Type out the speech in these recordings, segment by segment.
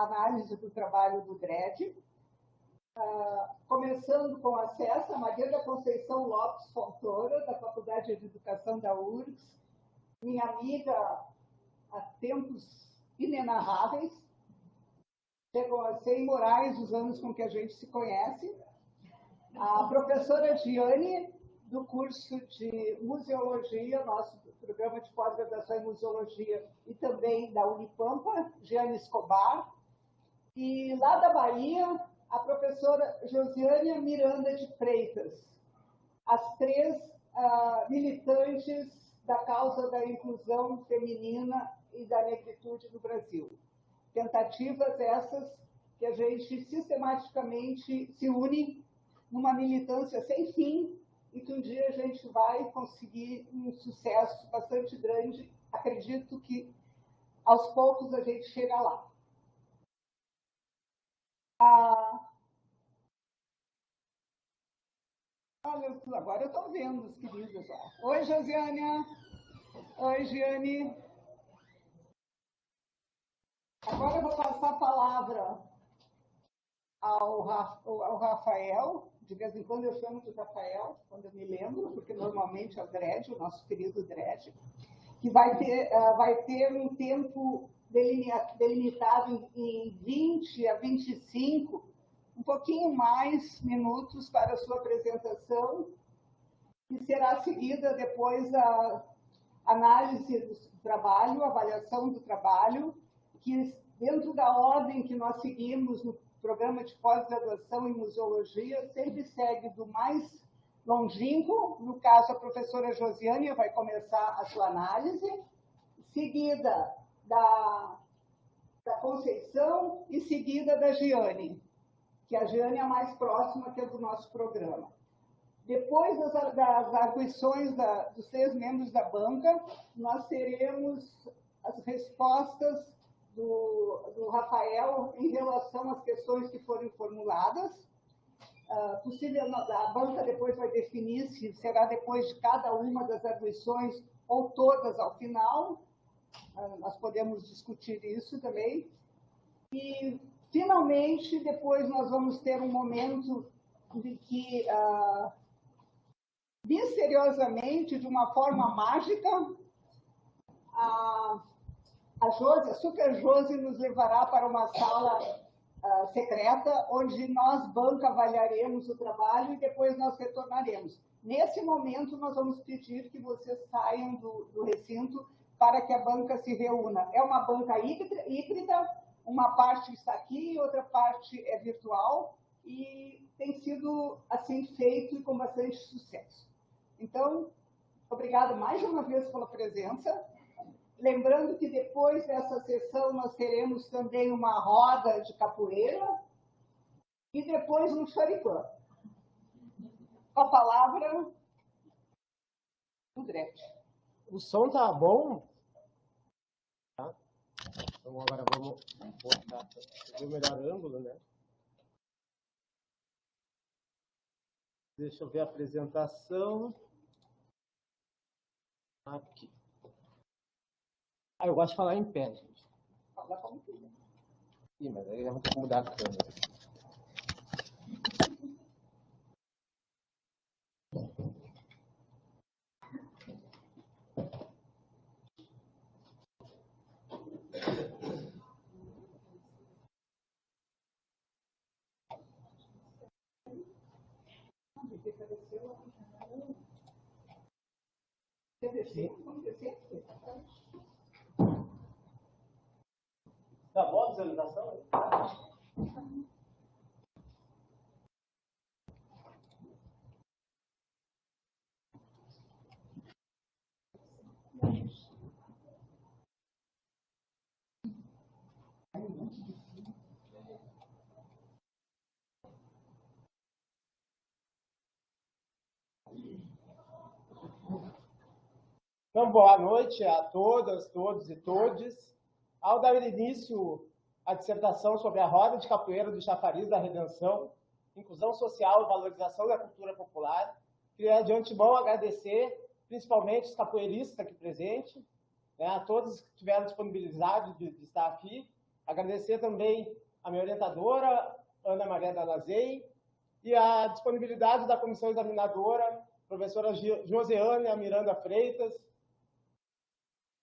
análise do trabalho do DRED, começando com acesso a Maria da Conceição Lopes Fontoura, da Faculdade de Educação da URGS, minha amiga há tempos inenarráveis, chegam a ser imorais os anos com que a gente se conhece, a professora Giane, do curso de Museologia, nosso programa de pós-graduação em Museologia, e também da Unipampa, Giane Escobar, e lá da Bahia, a professora Josiânia Miranda de Freitas, as três militantes da causa da inclusão feminina e da negritude no Brasil. Tentativas essas que a gente sistematicamente se une numa militância sem fim e que um dia a gente vai conseguir um sucesso bastante grande. Acredito que aos poucos a gente chega lá. Olha, agora eu estou vendo os queridos lá. Oi, Josiânia. Oi, Giane. Agora eu vou passar a palavra ao Rafael. De vez em quando eu chamo de Rafael, quando eu me lembro, porque normalmente é o Dredd, o nosso querido Dredd, que vai ter um tempo delimitado em 20 a 25, um pouquinho mais minutos para a sua apresentação, e será seguida depois a análise do trabalho, avaliação do trabalho, que dentro da ordem que nós seguimos no programa de pós-graduação em museologia, sempre segue do mais longínquo. No caso, a professora Josiânia vai começar a sua análise, seguida da Conceição e seguida da Giane, que a Giane é a mais próxima que é do nosso programa. Depois das arguições dos 3 membros da banca, nós teremos as respostas do Rafael em relação às questões que forem formuladas. A banca depois vai definir se será depois de cada uma das arguições ou todas ao final. Nós podemos discutir isso também. E, finalmente, depois nós vamos ter um momento de que, misteriosamente, de uma forma mágica, a Super Josi nos levará para uma sala secreta, onde nós, banca, avaliaremos o trabalho e depois nós retornaremos. Nesse momento, nós vamos pedir que vocês saiam do recinto para que a banca se reúna. É uma banca híbrida, uma parte está aqui, outra parte é virtual, e tem sido assim feito e com bastante sucesso. Então, obrigado mais uma vez pela presença. Lembrando que depois dessa sessão nós teremos também uma roda de capoeira e depois um choripã. Com a palavra do Dredd. O som tá bom? Tá. Então agora vamos botar o melhor ângulo, né? Deixa eu ver a apresentação. Aqui. Eu gosto de falar em pé, gente. Fala como quiser. Ih, mas aí eu vou ter que mudar a câmera. Tá bom a visualização? Então, boa noite a todas, todos e todes. Ao dar início à dissertação sobre a roda de capoeira do Chafariz da Redenção, inclusão social e valorização da cultura popular, queria de antemão agradecer, principalmente os capoeiristas aqui presentes, né, a todos que tiveram disponibilidade de estar aqui, Agradecer também a minha orientadora, Ana Maria Dalazei, e a disponibilidade da comissão examinadora, professora Joseane Miranda Freitas,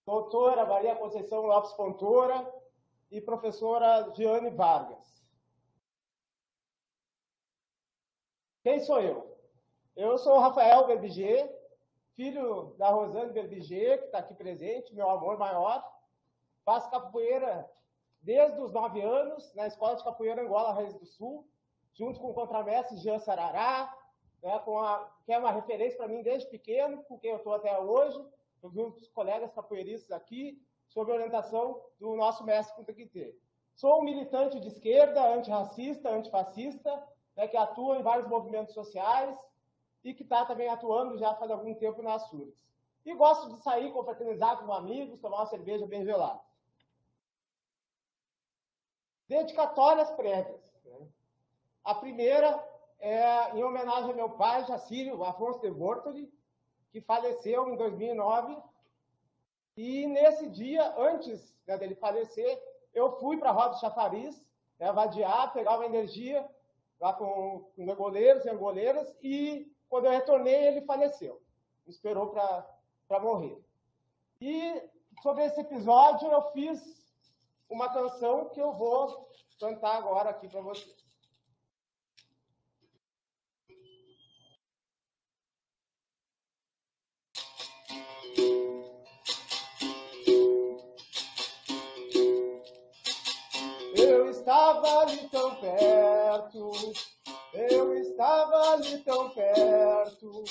doutora Maria Conceição Lopes Fontoura e professora Giane Vargas. Quem sou eu? Eu sou o Rafael Berbiger, filho da Rosane Berbiger, que está aqui presente, meu amor maior. Faço capoeira desde os 9 anos, na Escola de Capoeira Angola Raiz do Sul, junto com o contramestre Jean Sarará, né, que é uma referência para mim desde pequeno, com quem eu estou até hoje, junto com os colegas capoeiristas aqui, sob a orientação do nosso mestre Kunta-Kinte. Sou um militante de esquerda, antirracista, antifascista, né, que atua em vários movimentos sociais e que está também atuando já faz algum tempo na SURGS. E gosto de sair, confraternizar com amigos, tomar uma cerveja bem gelada. Dedicatórias prévias. Né? A primeira é em homenagem ao meu pai, Jacílio Afonso de Bortoli, que faleceu em 2009. E nesse dia, antes, né, dele falecer, eu fui para a Roda de Chafariz, né, vadiar, pegar uma energia lá com angoleiros e angoleiras, e quando eu retornei, ele faleceu. Me esperou para morrer. E sobre esse episódio, eu fiz uma canção que eu vou cantar agora aqui para vocês. Eu estava ali tão perto, eu estava ali tão perto,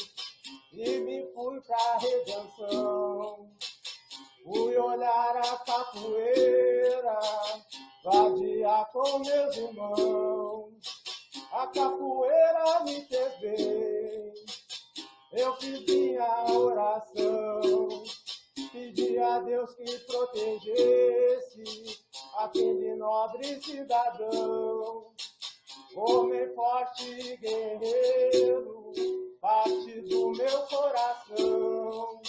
e me fui pra redenção. Fui olhar a capoeira, vadiar com meus irmãos. A capoeira me fez bem, eu fiz minha oração. Pedi a Deus que protegesse aquele nobre cidadão. Homem forte e guerreiro, parte do meu coração.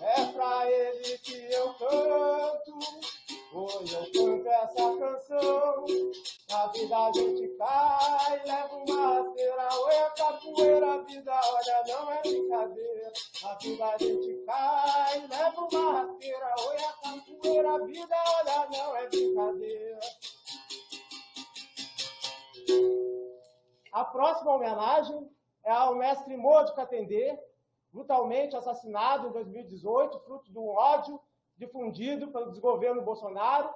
É pra ele que eu canto, hoje eu canto essa canção. Na vida a gente cai, leva uma rasteira, oi a capoeira, a vida, olha, não é brincadeira. Na vida a gente cai, leva uma rasteira, oi a capoeira, a vida, olha, não é brincadeira. A próxima homenagem é ao mestre Moa de Catendê, brutalmente assassinado em 2018, fruto do ódio difundido pelo desgoverno Bolsonaro.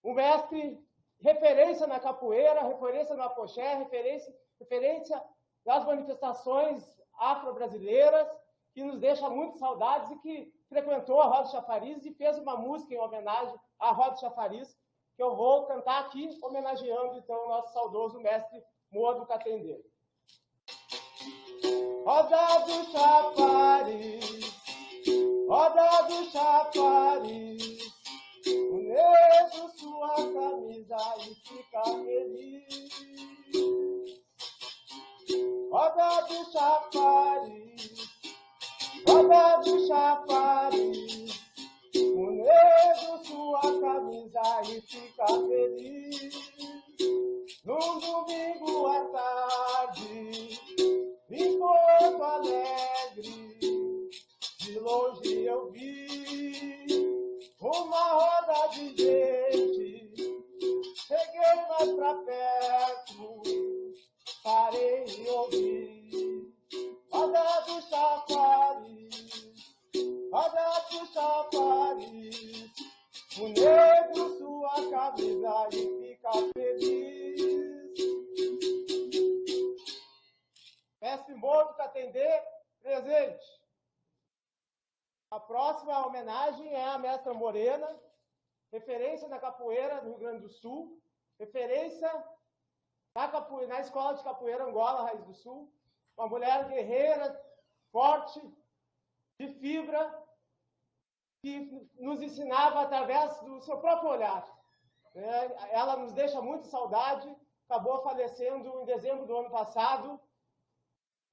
Um mestre referência na capoeira, referência no apoxé, referência das manifestações afro-brasileiras, que nos deixa muito saudades e que frequentou a Roda de Chafariz e fez uma música em homenagem à Roda de Chafariz, que eu vou cantar aqui, homenageando, então, o nosso saudoso mestre Moa do Catendê. Roda do Chafariz, roda do Chafariz, o negro sua camisa e fica feliz. Roda do Chafariz, roda do Chafariz, o negro sua camisa e fica feliz. Num domingo à tarde, em Porto Alegre, de longe eu vi uma roda de gente. Cheguei mais pra perto, parei e ouvi. Roda do Chafariz, roda do Chafariz, o negro sua camisa e fica feliz. Mestre Moa do Catendê, presente. A próxima homenagem é a mestra Morena, referência na capoeira do Rio Grande do Sul, referência na Escola de Capoeira Angola Raiz do Sul, uma mulher guerreira, forte, de fibra, que nos ensinava através do seu próprio olhar. Ela nos deixa muito saudade, acabou falecendo em dezembro do ano passado,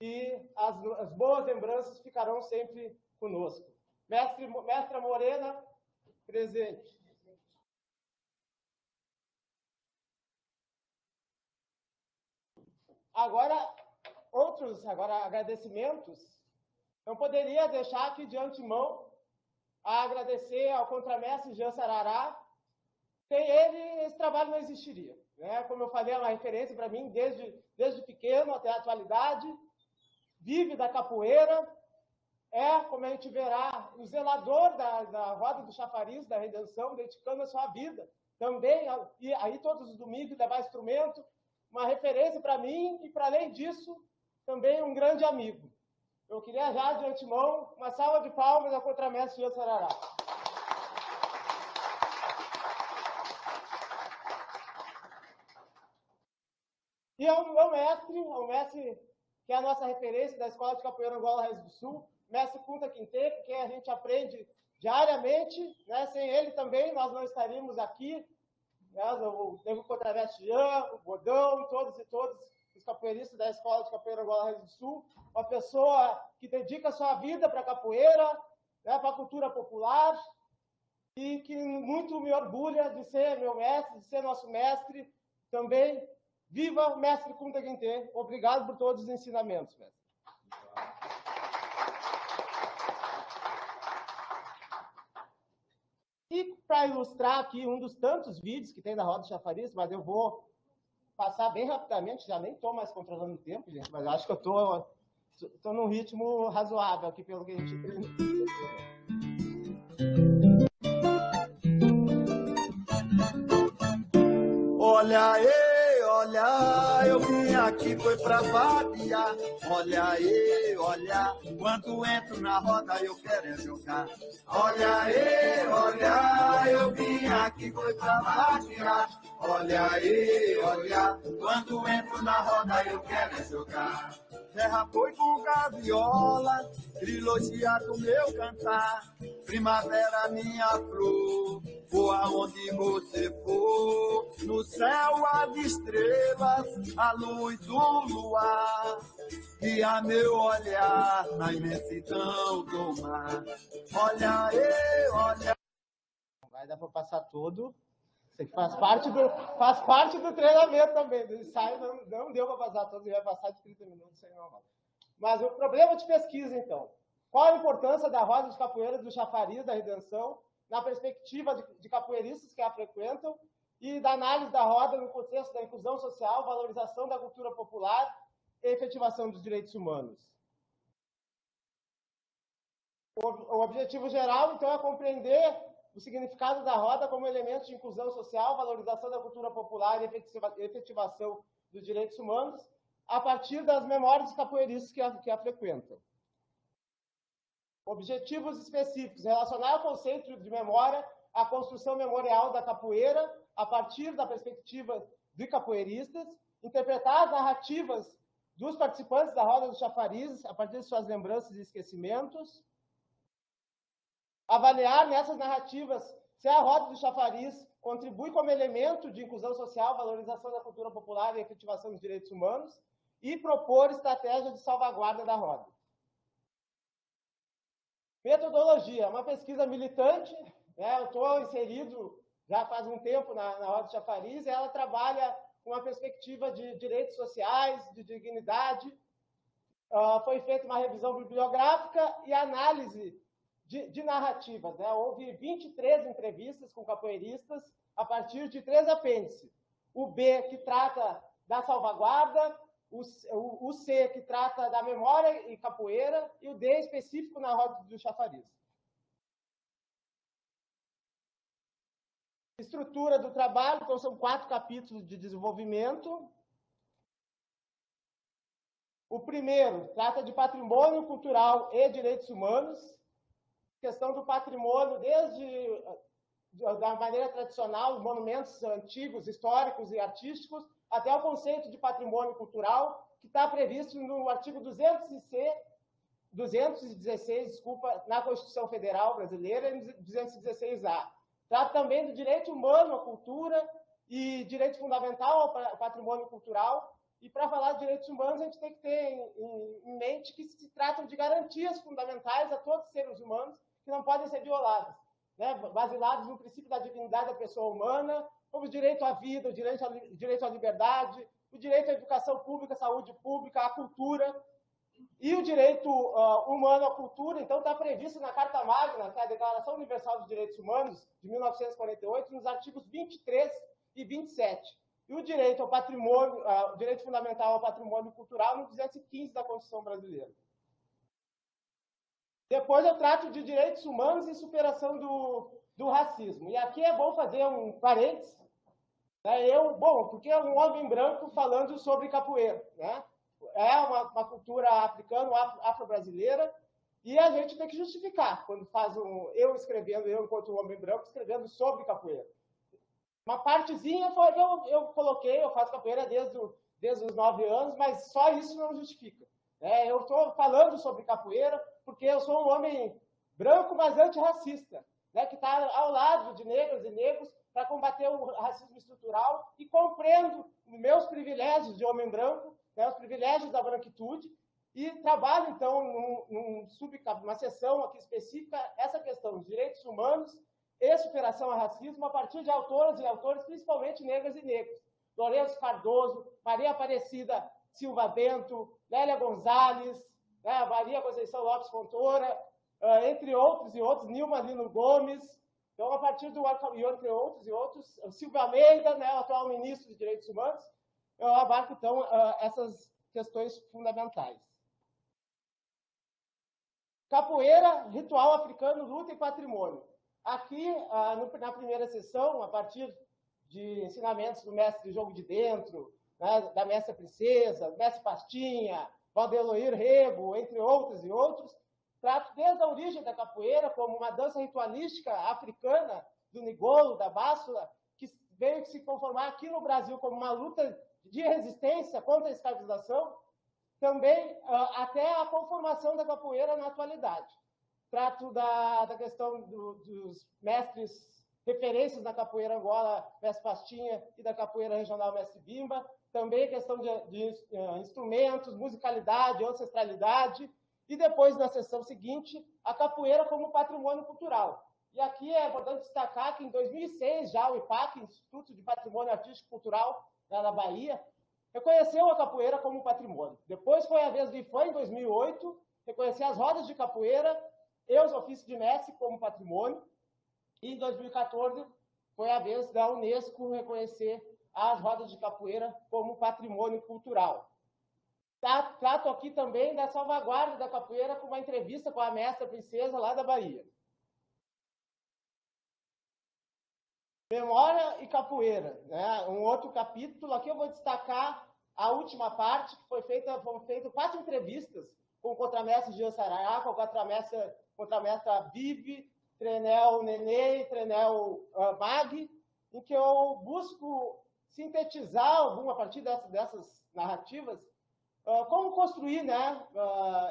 e as boas lembranças ficarão sempre conosco. Mestra Morena, presente. Agora, agradecimentos. Não poderia deixar aqui de antemão a agradecer ao contramestre Jean Sarará. Sem ele, esse trabalho não existiria. Né? Como eu falei, é uma referência para mim desde pequeno até a atualidade. Vive da capoeira, como a gente verá, o zelador da Roda do Chafariz, da Redenção, dedicando a sua vida também, e aí todos os domingos levar instrumento, uma referência para mim e, para além disso, também um grande amigo. Eu queria já, de antemão, uma salva de palmas ao contramestre Jean Sarará. E ao mestre que é a nossa referência da Escola de Capoeira Angola Reis do Sul, mestre Kunta Quinte, que a gente aprende diariamente, né? Sem ele também nós não estaríamos aqui, né? O contramestre Jean, o Bodão, todos e todas os capoeiristas da Escola de Capoeira Angola Reis do Sul, uma pessoa que dedica sua vida para a capoeira, né? Para a cultura popular, e que muito me orgulha de ser meu mestre, de ser nosso mestre também. Viva mestre Kunta Quinte! Obrigado por todos os ensinamentos, mestre. E para ilustrar aqui um dos tantos vídeos que tem da Roda do Chafariz, mas eu vou passar bem rapidamente, já nem estou mais controlando o tempo, gente, mas acho que eu estou num ritmo razoável aqui, pelo que a gente aprendeu. Olha aí, olha, eu vim aqui foi pra vadear. Olha aí, olha, quando entro na roda eu quero jogar. Olha aí, olha, eu vim aqui foi pra vadear. Olha aí, olha, quando entro na roda eu quero jogar. Terra foi com gaviola, trilogia do meu cantar. Primavera, minha flor, voa onde você for. No céu há de estrelas, a luz do luar. Guia meu olhar na imensidão do mar. Olha aí, olha. Vai dar para passar todo. Isso aqui faz parte do treinamento também. Do ensaio não deu para passar todo, vai passar de 30 minutos sem normal. Mas o problema de pesquisa, então. Qual a importância da roda de capoeira do Chafariz da Redenção na perspectiva de capoeiristas que a frequentam e da análise da roda no contexto da inclusão social, valorização da cultura popular e efetivação dos direitos humanos? O objetivo geral, então, é compreender o significado da roda como elemento de inclusão social, valorização da cultura popular e efetivação dos direitos humanos a partir das memórias dos capoeiristas que a frequentam. Objetivos específicos: relacionar o conceito de memória à construção memorial da capoeira a partir da perspectiva de capoeiristas, interpretar as narrativas dos participantes da Roda do Chafariz a partir de suas lembranças e esquecimentos, avaliar nessas narrativas se a Roda do Chafariz contribui como elemento de inclusão social, valorização da cultura popular e efetivação dos direitos humanos, e propor estratégia de salvaguarda da roda. Metodologia, uma pesquisa militante, né? Eu estou inserido já faz um tempo na Roda do Chafariz, e ela trabalha com uma perspectiva de direitos sociais, de dignidade. Foi feita uma revisão bibliográfica e análise de narrativas. Né? Houve 23 entrevistas com capoeiristas a partir de 3 apêndices. O B, que trata da salvaguarda, o C, que trata da memória e capoeira, e o D, específico na Roda do Chafariz. Estrutura do trabalho, então são 4 capítulos de desenvolvimento. O primeiro trata de patrimônio cultural e direitos humanos, questão do patrimônio desde da maneira tradicional, os monumentos antigos, históricos e artísticos, até o conceito de patrimônio cultural, que está previsto no artigo 216, na Constituição Federal Brasileira, e 216A. Trata também do direito humano à cultura e direito fundamental ao patrimônio cultural. E para falar de direitos humanos, a gente tem que ter em mente que se tratam de garantias fundamentais a todos os seres humanos que não podem ser violadas, né? Basilados no princípio da dignidade da pessoa humana, como o direito à vida, o direito à liberdade, o direito à educação pública, à saúde pública, à cultura, e o direito humano à cultura, então, está previsto na Carta Magna, que é a Declaração Universal dos Direitos Humanos, de 1948, nos artigos 23 e 27. E o direito ao patrimônio, o direito fundamental ao patrimônio cultural, no 215 da Constituição Brasileira. Depois eu trato de direitos humanos e superação do racismo. E aqui é bom fazer um parênteses. Né? Porque é um homem branco falando sobre capoeira, né? É uma cultura africana, afro-brasileira, e a gente tem que justificar quando faz eu enquanto homem branco, escrevendo sobre capoeira. Uma partezinha foi que eu coloquei, eu faço capoeira desde os 9 anos, mas só isso não justifica. Eu estou falando sobre capoeira porque eu sou um homem branco, mas antirracista, né, que está ao lado de negras e negros para combater o racismo estrutural, e compreendo meus privilégios de homem branco, né, os privilégios da branquitude, e trabalho, então, numa seção aqui específica, essa questão dos direitos humanos e superação ao racismo, a partir de autoras e autores, principalmente negras e negros. Lourenço Cardoso, Maria Aparecida Silva Bento, Lélia Gonzalez, né, Maria Conceição Lopes Fontoura, entre outros e outros, Nilma Lino Gomes. Então, a partir entre outros e outros, Silvio Almeida, né, o atual ministro de Direitos Humanos, eu abarco, então, essas questões fundamentais. Capoeira, ritual africano, luta e patrimônio. Aqui, na primeira sessão, a partir de ensinamentos do mestre Jogo de Dentro, né, da mestra Princesa, do mestre Pastinha, Valdeloir Rego, entre outros e outros, trato desde a origem da capoeira como uma dança ritualística africana, do Nigolo, da Bássula, que veio se conformar aqui no Brasil como uma luta de resistência contra a escravização, também até a conformação da capoeira na atualidade. Trato da questão dos mestres, referências da capoeira Angola, mestre Pastinha, e da capoeira regional, mestre Bimba, também questão de instrumentos, musicalidade, ancestralidade, e depois, na sessão seguinte, a capoeira como patrimônio cultural. E aqui é importante destacar que, em 2006, já o IPAC, Instituto de Patrimônio Artístico e Cultural, lá na Bahia, reconheceu a capoeira como patrimônio. Depois foi a vez do IFAM, em 2008, reconhecer as rodas de capoeira e os ofícios de mestre como patrimônio. E, em 2014, foi a vez da Unesco reconhecer as rodas de capoeira como patrimônio cultural. Trato aqui também da salvaguarda da capoeira com uma entrevista com a mestra Princesa, lá da Bahia. Memória e capoeira, né? Um outro capítulo. Aqui eu vou destacar a última parte, que foram feitas 4 entrevistas com o contramestre Jean Saraiva, com a contramestra Vivi, Trenel Nenê e Trenel Mag, em que eu busco sintetizar a partir dessas narrativas, como construir, né,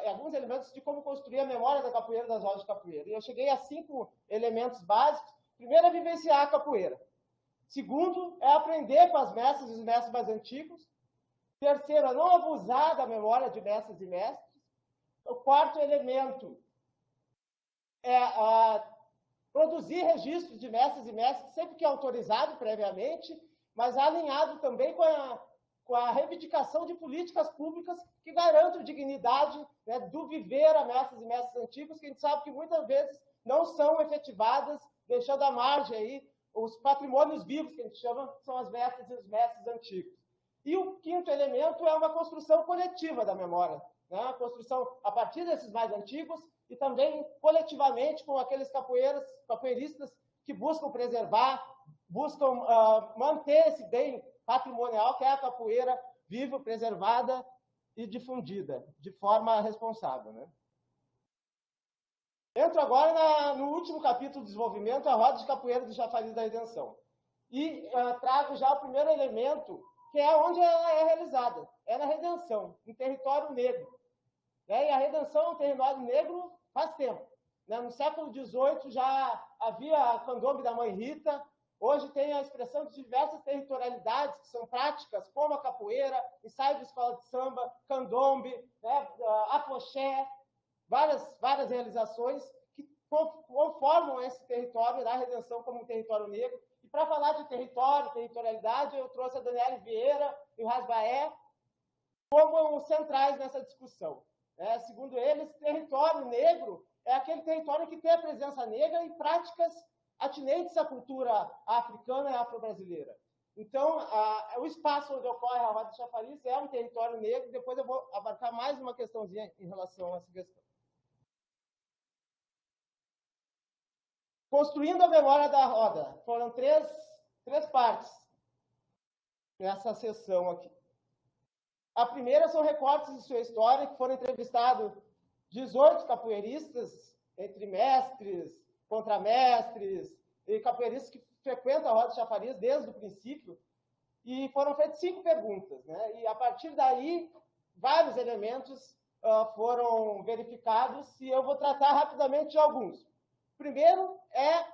alguns elementos de como construir a memória da capoeira, das rodas de capoeira. E eu cheguei a 5 elementos básicos. Primeiro é vivenciar a capoeira. Segundo é aprender com as mestras e os mestres mais antigos. Terceiro é não abusar da memória de mestres e mestres. O quarto elemento é produzir registros de mestres e mestres, sempre que autorizado previamente, mas alinhado também com a reivindicação de políticas públicas que garantam dignidade, né, do viver a mestres e mestres antigos, que a gente sabe que muitas vezes não são efetivadas, deixando à margem aí os patrimônios vivos, que a gente chama, que são as mestras e os mestres antigos. E o quinto elemento é uma construção coletiva da memória, né, uma construção a partir desses mais antigos e também coletivamente com aqueles capoeiristas que buscam preservar, buscam manter esse bem patrimonial, que é a capoeira viva, preservada e difundida de forma responsável, né? Entro agora no último capítulo do desenvolvimento, a roda de capoeira do Chafariz da Redenção. E trago já o primeiro elemento, que é onde ela é realizada. É na Redenção, em território negro. E a Redenção é um território negro faz tempo. No século XVIII já havia a candombe da Mãe Rita. Hoje tem a expressão de diversas territorialidades que são práticas, como a capoeira, ensaio de escola de samba, candombe, né, afoxé, várias realizações que conformam esse território da Redenção como um território negro. E para falar de território, territorialidade, eu trouxe a Daniele Vieira e o Rasbaé como centrais nessa discussão. Segundo eles, território negro é aquele território que tem a presença negra e práticas atinentes à cultura africana e afro-brasileira. Então, o espaço onde ocorre a Roda de Chafariz é um território negro. Depois eu vou abarcar mais uma questãozinha em relação a essa questão. Construindo a memória da roda. Foram três partes nessa sessão aqui. A primeira são recortes de sua história, que foram entrevistados 18 capoeiristas, entre mestres, contramestres e capoeiristas que frequentam a Roda de Chafariz desde o princípio, e foram feitas 5 perguntas, né? E a partir daí, vários elementos foram verificados, e eu vou tratar rapidamente de alguns. Primeiro é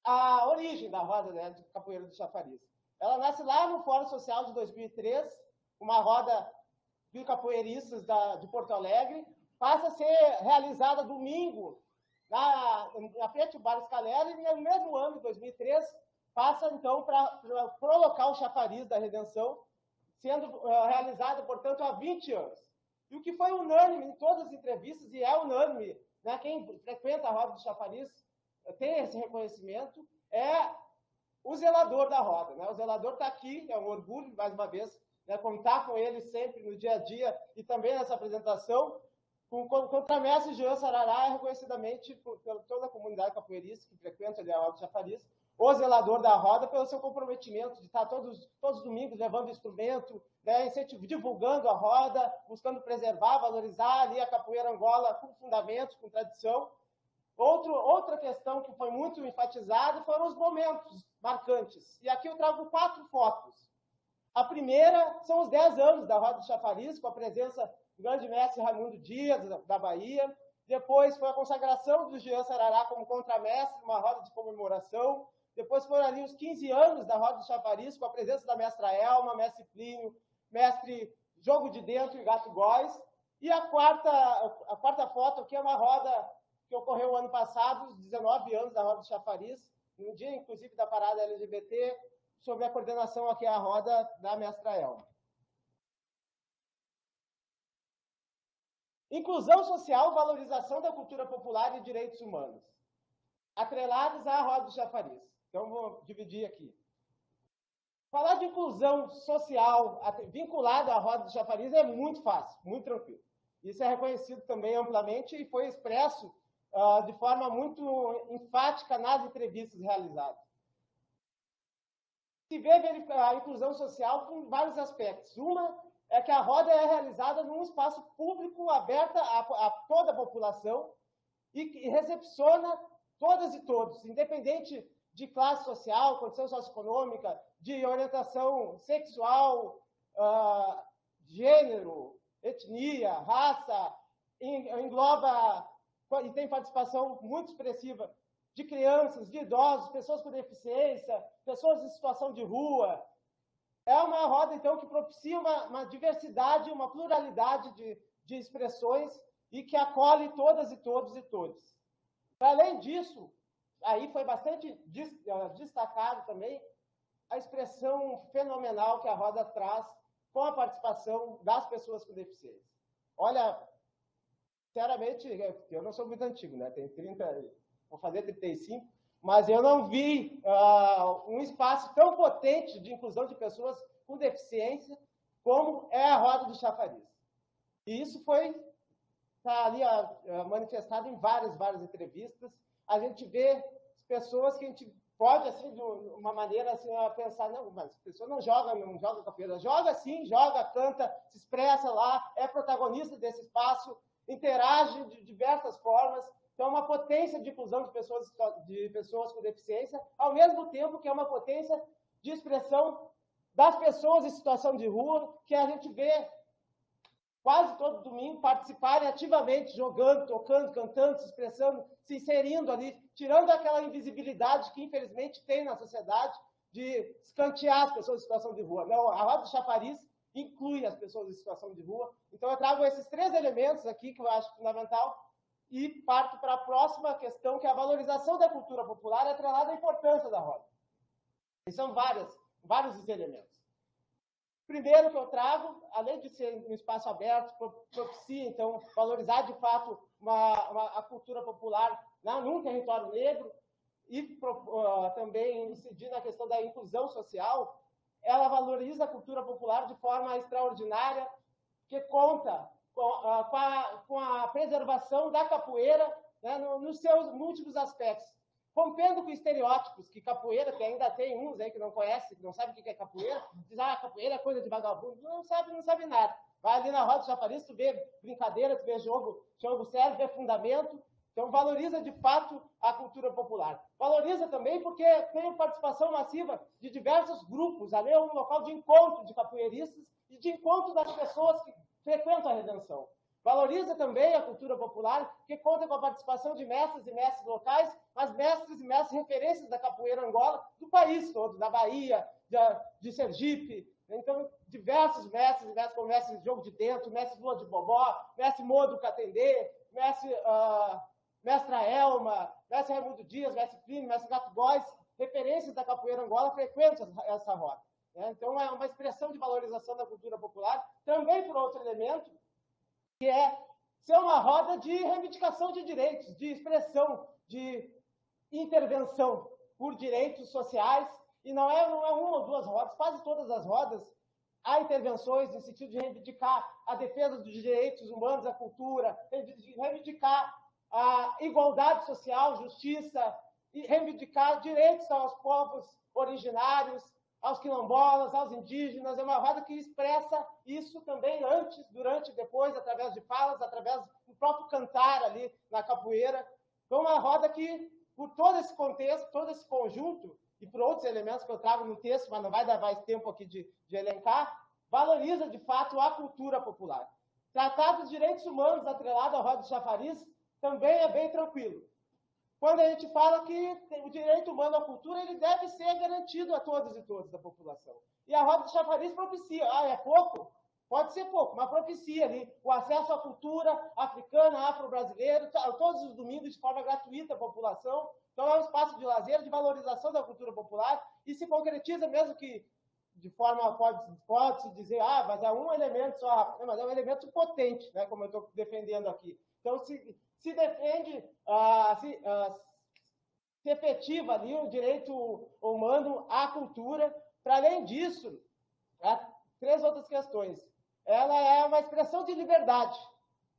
a origem da Roda, né, de Capoeira do Chafariz. Ela nasce lá no Fórum Social de 2003, uma roda de capoeiristas de Porto Alegre, passa a ser realizada domingo na frente do Bar Scalera, e no mesmo ano, 2003, passa, então, para o local Chafariz da Redenção, sendo realizada, portanto, há 20 anos. E o que foi unânime em todas as entrevistas, e é unânime, né, quem frequenta a Roda do Chafariz tem esse reconhecimento, é o zelador da roda, né? O zelador está aqui, é um orgulho, mais uma vez, né, contar com ele sempre no dia a dia e também nessa apresentação. O contramestre Jean Sarará é reconhecidamente por toda a comunidade capoeirista que frequenta a Roda de Chafariz, o zelador da roda, pelo seu comprometimento de estar todos os domingos levando instrumento, né, divulgando a roda, buscando preservar, valorizar ali a capoeira Angola com fundamentos, com tradição. Outra questão que foi muito enfatizada foram os momentos marcantes. E aqui eu trago 4 fotos. A primeira são os 10 anos da Roda de Chafariz, com a presença do grande mestre Raimundo Dias, da Bahia. Depois foi a consagração do Jean Sarará como contramestre, uma roda de comemoração. Depois foram ali os 15 anos da Roda de Chafariz, com a presença da mestra Elma, mestre Plínio, mestre Jogo de Dentro e Gato Góis. E a quarta foto aqui é uma roda que ocorreu ano passado, os 19 anos da Roda de Chafariz, no dia, inclusive, da parada LGBT, sob a coordenação aqui a roda da mestra Elma. Inclusão social, valorização da cultura popular e direitos humanos, atrelados à Roda de Chafariz. Então, vou dividir aqui. Falar de inclusão social vinculada à Roda de Chafariz é muito fácil, muito tranquilo. Isso é reconhecido também amplamente e foi expresso de forma muito enfática nas entrevistas realizadas. Se vê a inclusão social com vários aspectos. Uma é que a roda é realizada num espaço público aberto a toda a população e recepciona todas e todos, independente de classe social, condição socioeconômica, de orientação sexual, gênero, etnia, raça, engloba e tem participação muito expressiva de crianças, de idosos, pessoas com deficiência, pessoas em situação de rua. É uma roda, então, que propicia uma diversidade, uma pluralidade de expressões e que acolhe todas e todos e todos. Além disso, aí foi bastante destacado também a expressão fenomenal que a roda traz com a participação das pessoas com deficiência. Olha, sinceramente, eu não sou muito antigo, né? Tenho 30, vou fazer 35, mas eu não vi um espaço tão potente de inclusão de pessoas com deficiência como é a Roda do Chafariz. E isso está ali manifestado em várias entrevistas. A gente vê pessoas que a gente pode, assim, de uma maneira assim, pensar, não, mas a pessoa não joga capoeira. Joga sim, joga, canta, se expressa lá, é protagonista desse espaço, interage de diversas formas. Então, é uma potência de inclusão de pessoas com deficiência, ao mesmo tempo que é uma potência de expressão das pessoas em situação de rua, que a gente vê quase todo domingo participarem ativamente, jogando, tocando, cantando, se expressando, se inserindo ali, tirando aquela invisibilidade que, infelizmente, tem na sociedade de escantear as pessoas em situação de rua. Não, a Roda de Chafariz inclui as pessoas em situação de rua. Então, eu trago esses 3 elementos aqui que eu acho fundamental e parto para a próxima questão, que é a valorização da cultura popular atrelada à importância da roda. E são vários os elementos. Primeiro que eu trago, além de ser um espaço aberto, propicia, então, valorizar de fato a cultura popular num território negro e também incidir na questão da inclusão social, ela valoriza a cultura popular de forma extraordinária, que conta com a preservação da capoeira, né, nos seus múltiplos aspectos. Rompendo com estereótipos, que capoeira, que ainda tem uns aí que não conhecem, que não sabem o que é capoeira, diz, capoeira é coisa de vagabundo. Não sabe nada. Vai ali na roda do chafariz, tu vê brincadeira, tu vê jogo sério, vê fundamento. Então, valoriza, de fato, a cultura popular. Valoriza também porque tem participação massiva de diversos grupos. Ali é um local de encontro de capoeiristas e de encontro das pessoas que frequentam a Redenção. Valoriza também a cultura popular, que conta com a participação de mestres e mestres locais, mas mestres e mestres referências da capoeira Angola do país todo, da Bahia, de Sergipe. Então, diversos mestres e mestres, como mestre Jogo de Dentro, mestre Lua de Bobó, mestre Modo Catendê, mestra Elma, mestre Raimundo Dias, mestre Plínio, mestre Gato Góes, referências da capoeira Angola frequentam essa roda. Então, é uma expressão de valorização da cultura popular, também por outro elemento, que é ser uma roda de reivindicação de direitos, de expressão, de intervenção por direitos sociais, e não é uma ou duas rodas, quase todas as rodas há intervenções no sentido de reivindicar a defesa dos direitos humanos, a cultura, reivindicar a igualdade social, justiça, e reivindicar direitos aos povos originários, aos quilombolas, aos indígenas. É uma roda que expressa isso também antes, durante e depois, através de falas, através do próprio cantar ali na capoeira. Então, uma roda que, por todo esse contexto, todo esse conjunto, e por outros elementos que eu trago no texto, mas não vai dar mais tempo aqui de elencar, valoriza, de fato, a cultura popular. Tratar dos direitos humanos atrelado à roda de chafariz também é bem tranquilo. Quando a gente fala que o direito humano à cultura, ele deve ser garantido a todos e todas da população. E a roda de chafariz propicia. É pouco? Pode ser pouco, mas propicia ali o acesso à cultura africana, afro-brasileira, todos os domingos de forma gratuita à população. Então, é um espaço de lazer, de valorização da cultura popular e se concretiza mesmo que, de forma, pode-se dizer, mas é um elemento só, mas é um elemento potente, né, como eu estou defendendo aqui. Então, se defende, se efetiva ali o direito humano à cultura. Para além disso, três outras questões. Ela é uma expressão de liberdade.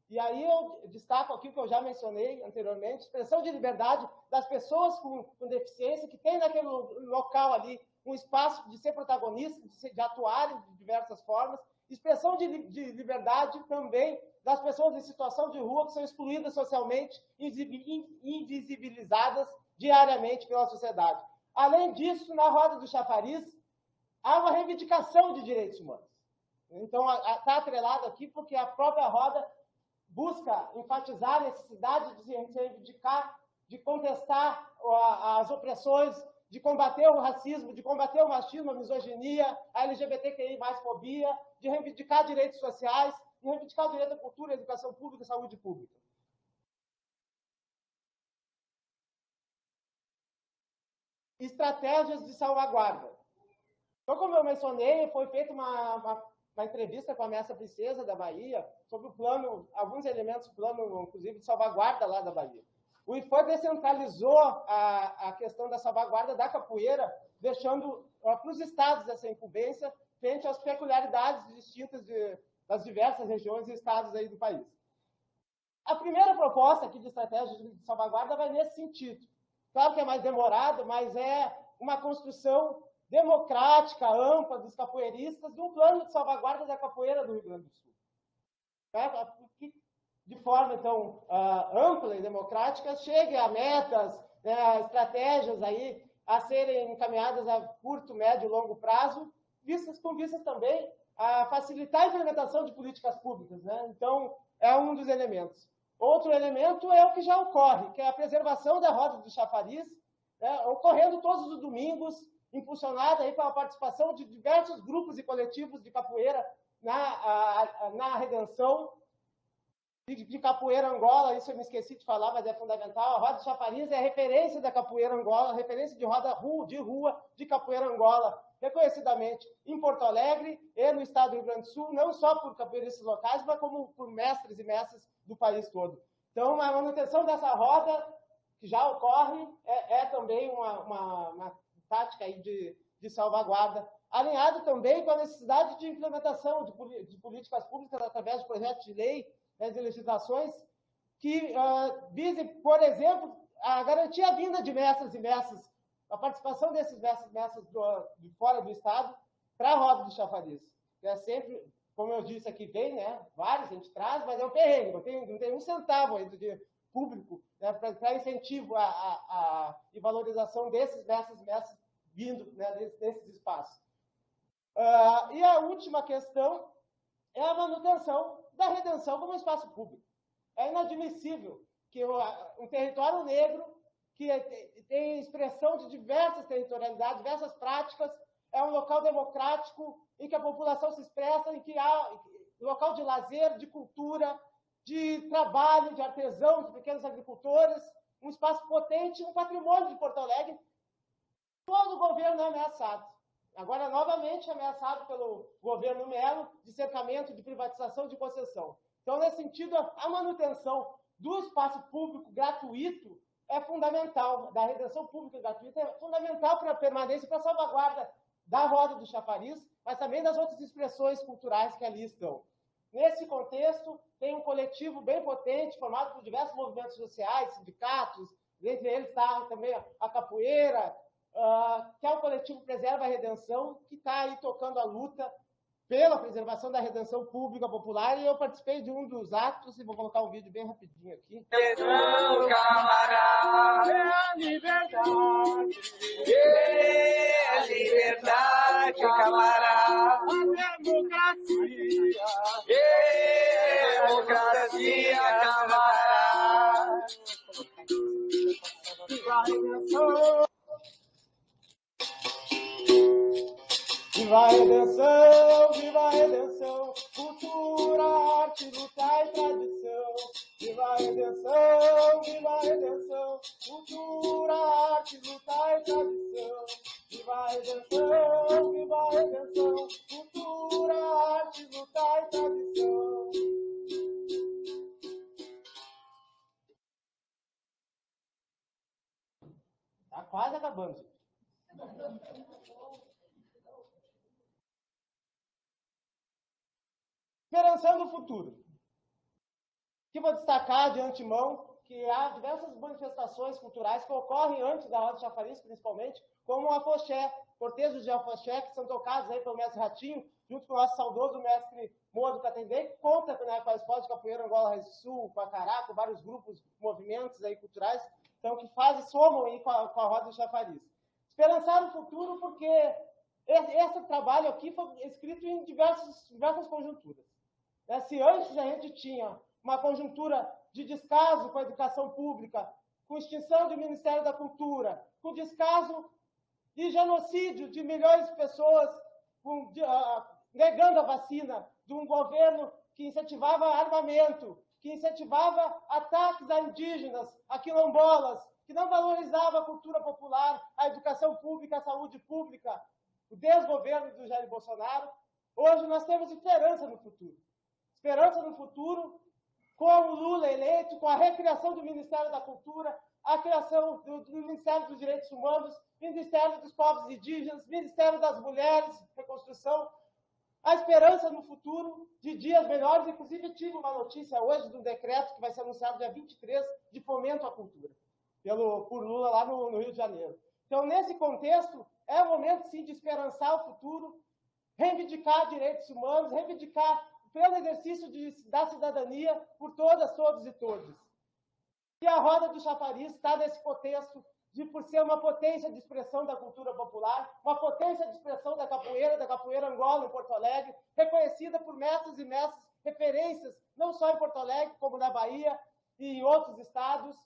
E aí eu destaco aqui o que eu já mencionei anteriormente, expressão de liberdade das pessoas com deficiência, que tem naquele local ali um espaço de ser protagonista, de atuar de diversas formas. Expressão de liberdade também das pessoas em situação de rua, que são excluídas socialmente, invisibilizadas diariamente pela sociedade. Além disso, na roda do chafariz, há uma reivindicação de direitos humanos. Então, está atrelado aqui porque a própria roda busca enfatizar a necessidade de se reivindicar, de contestar as opressões, de combater o racismo, de combater o machismo, a misoginia, a LGBTQI+, fobia, de reivindicar direitos sociais, de reivindicar o direito à cultura, à educação pública e saúde pública. Estratégias de salvaguarda. Então, como eu mencionei, foi feita uma entrevista com a Mestra Princesa da Bahia sobre o plano, alguns elementos do plano, inclusive, de salvaguarda lá da Bahia. O IFAM descentralizou a questão da salvaguarda da capoeira, deixando para os estados essa incumbência frente às peculiaridades distintas das diversas regiões e estados aí do país. A primeira proposta aqui de estratégia de salvaguarda vai nesse sentido. Claro que é mais demorado, mas é uma construção democrática, ampla, dos capoeiristas, de um plano de salvaguarda da capoeira do Rio Grande do Sul. De forma, então, ampla e democrática, chegue a metas, estratégias aí a serem encaminhadas a curto, médio e longo prazo, com vistas também a facilitar a implementação de políticas públicas, né? Então, é um dos elementos. Outro elemento é o que já ocorre, que é a preservação da roda do chafariz, ocorrendo todos os domingos, impulsionada aí pela participação de diversos grupos e coletivos de capoeira na Redenção, de capoeira Angola, isso eu me esqueci de falar, mas é fundamental. A roda de chafariz é a referência da capoeira Angola, referência de roda de rua de capoeira Angola, reconhecidamente em Porto Alegre e no estado do Rio Grande do Sul, não só por capoeiristas locais, mas como por mestres e mestras do país todo. Então, a manutenção dessa roda, que já ocorre, é também uma tática aí de salvaguarda, alinhado também com a necessidade de implementação de políticas públicas através de projetos de lei, de legislações que visem, por exemplo, a garantir a vinda de mestres e mestras, a participação desses mestres e mestras de fora do Estado para a roda de chafariz. É sempre, como eu disse aqui, vem, né, vários a gente traz, mas é um perrengue, não tem um centavo aí de público, né, para incentivo e valorização desses mestres e mestras vindo, né, desses espaços. E a última questão é a manutenção da redenção como espaço público. É inadmissível que um território negro, que tem expressão de diversas territorialidades, diversas práticas, é um local democrático em que a população se expressa, em que há local de lazer, de cultura, de trabalho, de artesãos, de pequenos agricultores, um espaço potente, um patrimônio de Porto Alegre. Todo o governo é ameaçado. Agora, novamente, ameaçado pelo governo Melo, de cercamento, de privatização, de concessão. Então, nesse sentido, a manutenção do espaço público gratuito é fundamental, da redenção pública gratuita é fundamental para a permanência e para a salvaguarda da roda do chafariz, mas também das outras expressões culturais que ali estão. Nesse contexto, tem um coletivo bem potente, formado por diversos movimentos sociais, sindicatos, entre eles está também a capoeira, que é o coletivo Preserva a Redenção, que está aí tocando a luta pela preservação da redenção pública popular, e eu participei de um dos atos, e vou colocar um vídeo bem rapidinho aqui. Não, camarada, é a liberdade. É a liberdade, camarada. A democracia. É a democracia, camarada. Viva a redenção. Viva a redenção, viva a redenção, cultura, arte, luta e tradição. Viva a redenção, cultura, arte, luta e tradição. Viva a redenção, cultura, arte, luta e tradição. Tá quase acabando, gente. Esperançando o futuro. Aqui vou destacar de antemão que há diversas manifestações culturais que ocorrem antes da roda de chafariz, principalmente, como o afoxé, cortejos de afoxé, que são tocados aí pelo mestre Ratinho, junto com o nosso saudoso mestre Moa do Catendê, que conta, né, com a escola de capoeira Angola Rio Sul, com a Caraca, vários grupos, movimentos aí culturais, então, que somam aí com a roda de chafariz. Esperançar o futuro porque esse trabalho aqui foi escrito em diversas conjunturas. Se antes a gente tinha uma conjuntura de descaso com a educação pública, com extinção do Ministério da Cultura, com descaso e genocídio de milhões de pessoas, negando a vacina, de um governo que incentivava armamento, que incentivava ataques a indígenas, a quilombolas, que não valorizava a cultura popular, a educação pública, a saúde pública, o desgoverno do Jair Bolsonaro. Hoje nós temos esperança no futuro. Esperança no futuro, com o Lula eleito, com a recriação do Ministério da Cultura, a criação do Ministério dos Direitos Humanos, Ministério dos Povos Indígenas, Ministério das Mulheres, Reconstrução, a esperança no futuro de dias melhores. Inclusive, tive uma notícia hoje de um decreto que vai ser anunciado dia 23 de fomento à cultura, por Lula lá no Rio de Janeiro. Então, nesse contexto, é o momento, sim, de esperançar o futuro, reivindicar direitos humanos, reivindicar pelo exercício da cidadania por todas, todos e todos. E a roda do chafariz está nesse contexto por ser uma potência de expressão da cultura popular, uma potência de expressão da capoeira Angola em Porto Alegre, reconhecida por mestres e mestras, referências, não só em Porto Alegre, como na Bahia e em outros estados,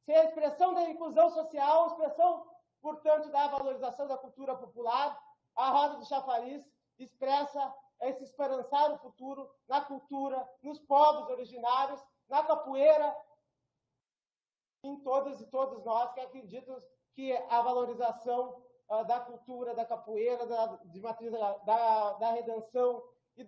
ser a expressão da inclusão social, expressão, portanto, da valorização da cultura popular. A roda do chafariz expressa esse esperançar o futuro na cultura, nos povos originários, na capoeira, em todas e todos nós que acreditamos que a valorização da cultura, da capoeira, de matriz da redenção e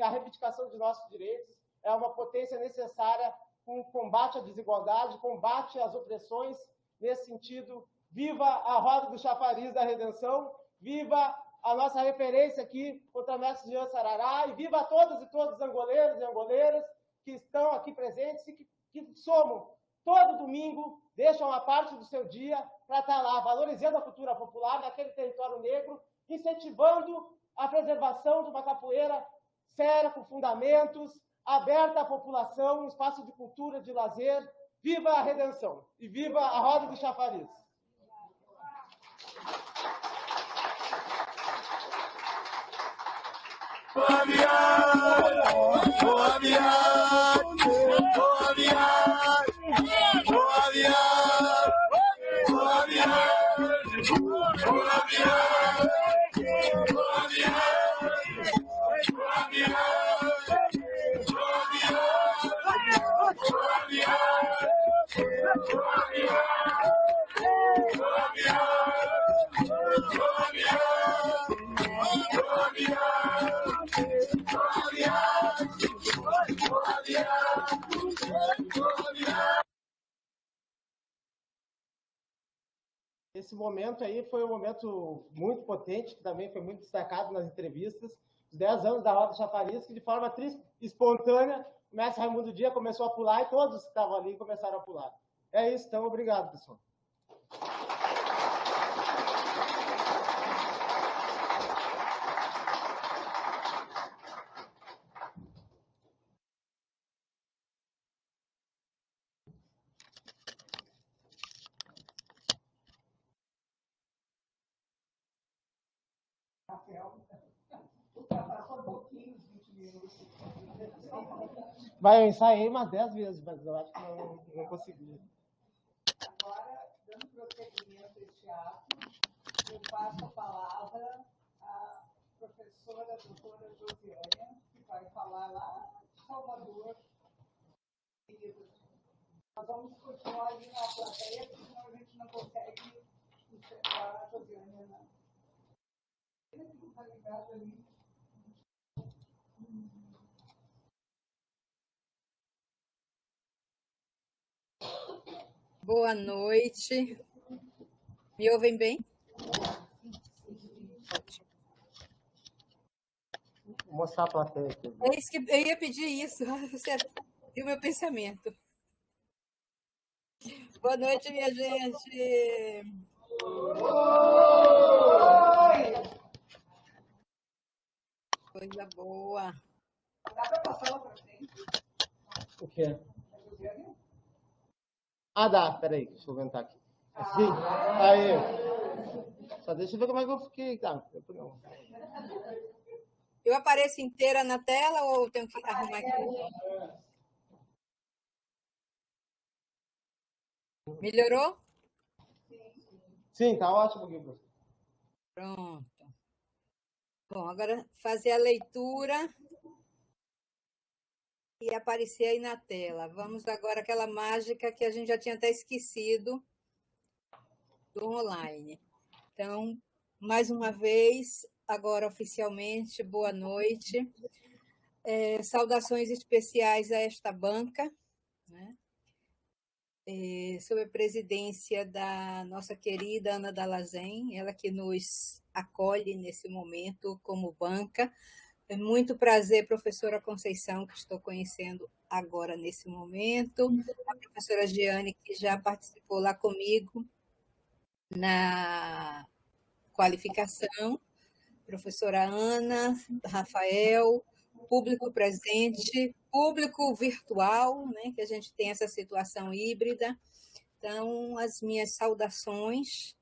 a reivindicação de nossos direitos é uma potência necessária com o combate à desigualdade, combate às opressões. Nesse sentido, viva a Roda do Chafariz da Redenção, viva a nossa referência aqui, o Tamestre Jean Sarará, e viva a todas e todos os angoleiros e angoleiras que estão aqui presentes e que somam todo domingo, deixam uma parte do seu dia para estar lá, valorizando a cultura popular naquele território negro, incentivando a preservação de uma capoeira séria, com fundamentos, aberta à população, um espaço de cultura, de lazer. Viva a Redenção e viva a Roda do Chafariz! Boa viagem, boa viagem, boa viagem, boa viagem, boa viagem, boa viagem, boa viagem, boa Esse momento aí foi um momento muito potente, que também foi muito destacado nas entrevistas, os 10 anos da Roda do Chafariz, que de forma espontânea, o mestre Raimundo Dias começou a pular e todos que estavam ali começaram a pular. É isso, então, obrigado, pessoal. Ultrapassou um pouquinho os 20 minutos. Vai, eu ensaiei umas 10 vezes, mas eu acho que não consegui. Agora, dando prosseguimento a este ato, eu passo a palavra à professora doutora Josiânia, que vai falar lá de Salvador. Nós vamos continuar ali na plateia, porque senão a gente não consegue enxergar a Josiânia, né? Ele não está ligado ali. Boa noite. Me ouvem bem? Vou mostrar a plateia aqui. É isso que eu ia pedir isso. Você viu meu pensamento. Boa noite, minha gente. Coisa boa. Dá para passar lá para frente? O quê? Ah, dá. Peraí, deixa eu aumentar aqui. Assim? Aí. Só deixa eu ver como é que eu fiquei. Tá, não. Eu apareço inteira na tela ou tenho que arrumar aqui? Melhorou? Sim, tá ótimo aqui, professor. Pronto. Bom, agora fazer a leitura e aparecer aí na tela. Vamos agora àquela mágica que a gente já tinha até esquecido do online. Então, mais uma vez, agora oficialmente, boa noite. Saudações especiais a esta banca, né? Sob a presidência da nossa querida Ana Dallazen, ela que nos acolhe nesse momento como banca. É muito prazer, professora Conceição, que estou conhecendo agora nesse momento, a professora Giane, que já participou lá comigo na qualificação, professora Ana, Rafael, público presente, público virtual, né, que a gente tem essa situação híbrida. Então, as minhas saudações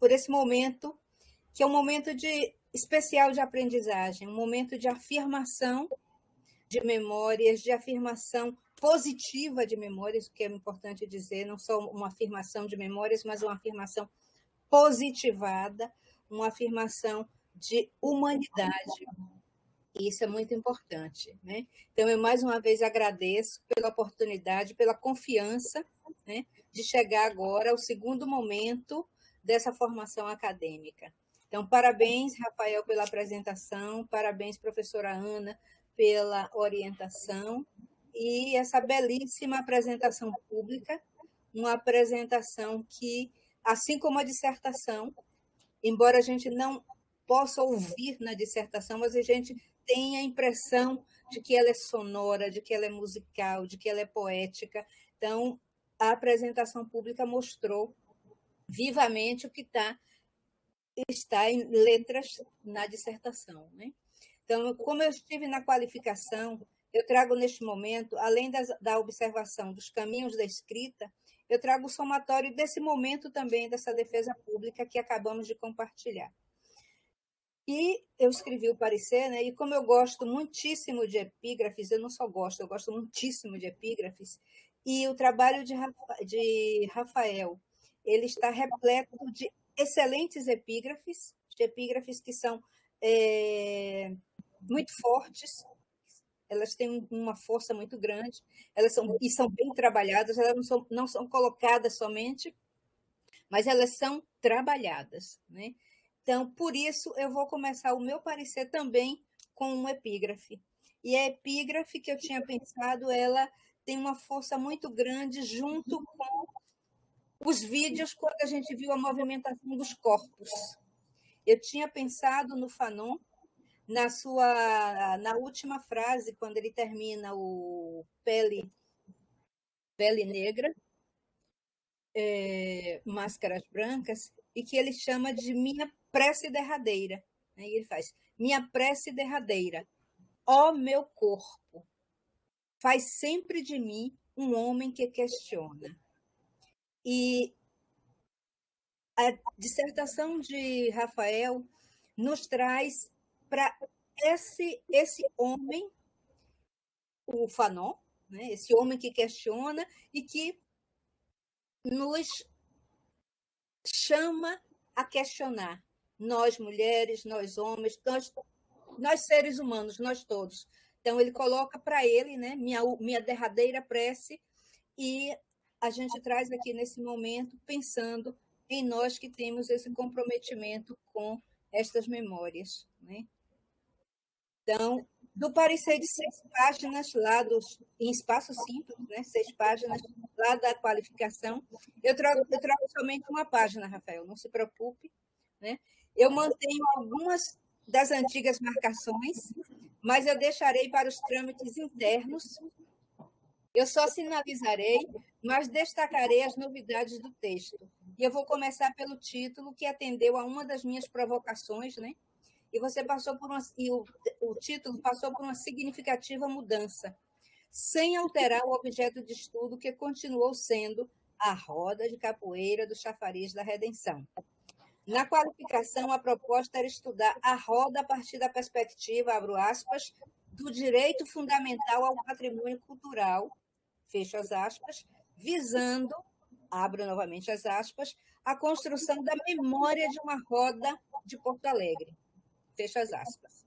por esse momento, que é um momento especial de aprendizagem, um momento de afirmação de memórias, de afirmação positiva de memórias, o que é importante dizer, não só uma afirmação de memórias, mas uma afirmação positivada, uma afirmação de humanidade. E isso é muito importante, né? Então, eu mais uma vez agradeço pela oportunidade, pela confiança, né, de chegar agora ao segundo momento dessa formação acadêmica. Então, parabéns, Rafael, pela apresentação, parabéns, professora Ana, pela orientação e essa belíssima apresentação pública, uma apresentação que, assim como a dissertação, embora a gente não possa ouvir na dissertação, mas a gente tem a impressão de que ela é sonora, de que ela é musical, de que ela é poética. Então, a apresentação pública mostrou vivamente o que está em letras na dissertação, né? Então, como eu estive na qualificação, eu trago neste momento, além da observação dos caminhos da escrita, eu trago o somatório desse momento também, dessa defesa pública que acabamos de compartilhar. E eu escrevi o parecer, né? E como eu gosto muitíssimo de epígrafes, eu não só gosto, eu gosto muitíssimo de epígrafes, e o trabalho de Rafael, ele está repleto de excelentes epígrafes, de epígrafes que são muito fortes, elas têm uma força muito grande, elas são bem trabalhadas, elas não são colocadas somente, mas elas são trabalhadas, né? Então, por isso, eu vou começar o meu parecer também com um epígrafe. E a epígrafe que eu tinha pensado, ela tem uma força muito grande junto com os vídeos quando a gente viu a movimentação dos corpos. Eu tinha pensado no Fanon, na última frase, quando ele termina o Pele Negra, Máscaras Brancas, e que ele chama de minha prece derradeira. E ele faz, minha prece derradeira, ó meu corpo, faz sempre de mim um homem que questiona. E a dissertação de Rafael nos traz para esse homem, o Fanon, né? Esse homem que questiona e que nos chama a questionar. Nós, mulheres, nós, homens, nós seres humanos, nós todos. Então, ele coloca para ele, né, minha derradeira prece, e a gente traz aqui nesse momento, pensando em nós que temos esse comprometimento com estas memórias, né? Então, do parecer de 6 páginas, em espaço simples, né, 6 páginas, lá da qualificação, eu trago somente uma página, Rafael, não se preocupe, né? Eu mantenho algumas das antigas marcações, mas eu deixarei para os trâmites internos. Eu só sinalizarei, mas destacarei as novidades do texto. E eu vou começar pelo título, que atendeu a uma das minhas provocações, né? E o título passou por uma significativa mudança, sem alterar o objeto de estudo, que continuou sendo a roda de capoeira do chafariz da redenção. Na qualificação, a proposta era estudar a roda a partir da perspectiva, abro aspas, do direito fundamental ao patrimônio cultural, fecho as aspas, visando, abro novamente as aspas, a construção da memória de uma roda de Porto Alegre, fecho as aspas.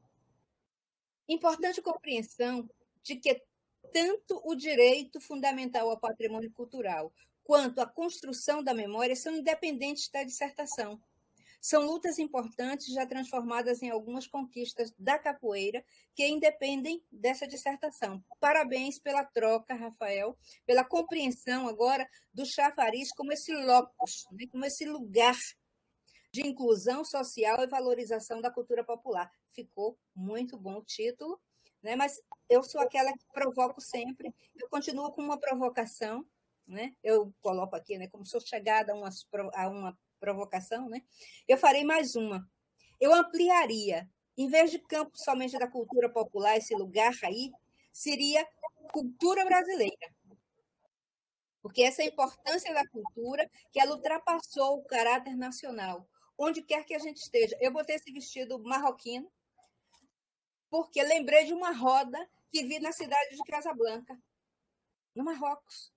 Importante compreensão de que tanto o direito fundamental ao patrimônio cultural quanto a construção da memória são independentes da dissertação. São lutas importantes, já transformadas em algumas conquistas da capoeira, que independem dessa dissertação. Parabéns pela troca, Rafael, pela compreensão agora do chafariz como esse locus, né, como esse lugar de inclusão social e valorização da cultura popular. Ficou muito bom o título, né? Mas eu sou aquela que provoco sempre, eu continuo com uma provocação, né? Eu coloco aqui, né, como sou chegada a uma provocação, né? Eu farei mais uma. Eu ampliaria, em vez de campo somente da cultura popular, esse lugar aí, seria cultura brasileira. Porque essa é a importância da cultura, que ela ultrapassou o caráter nacional. Onde quer que a gente esteja. Eu botei esse vestido marroquino, porque lembrei de uma roda que vi na cidade de Casablanca, no Marrocos.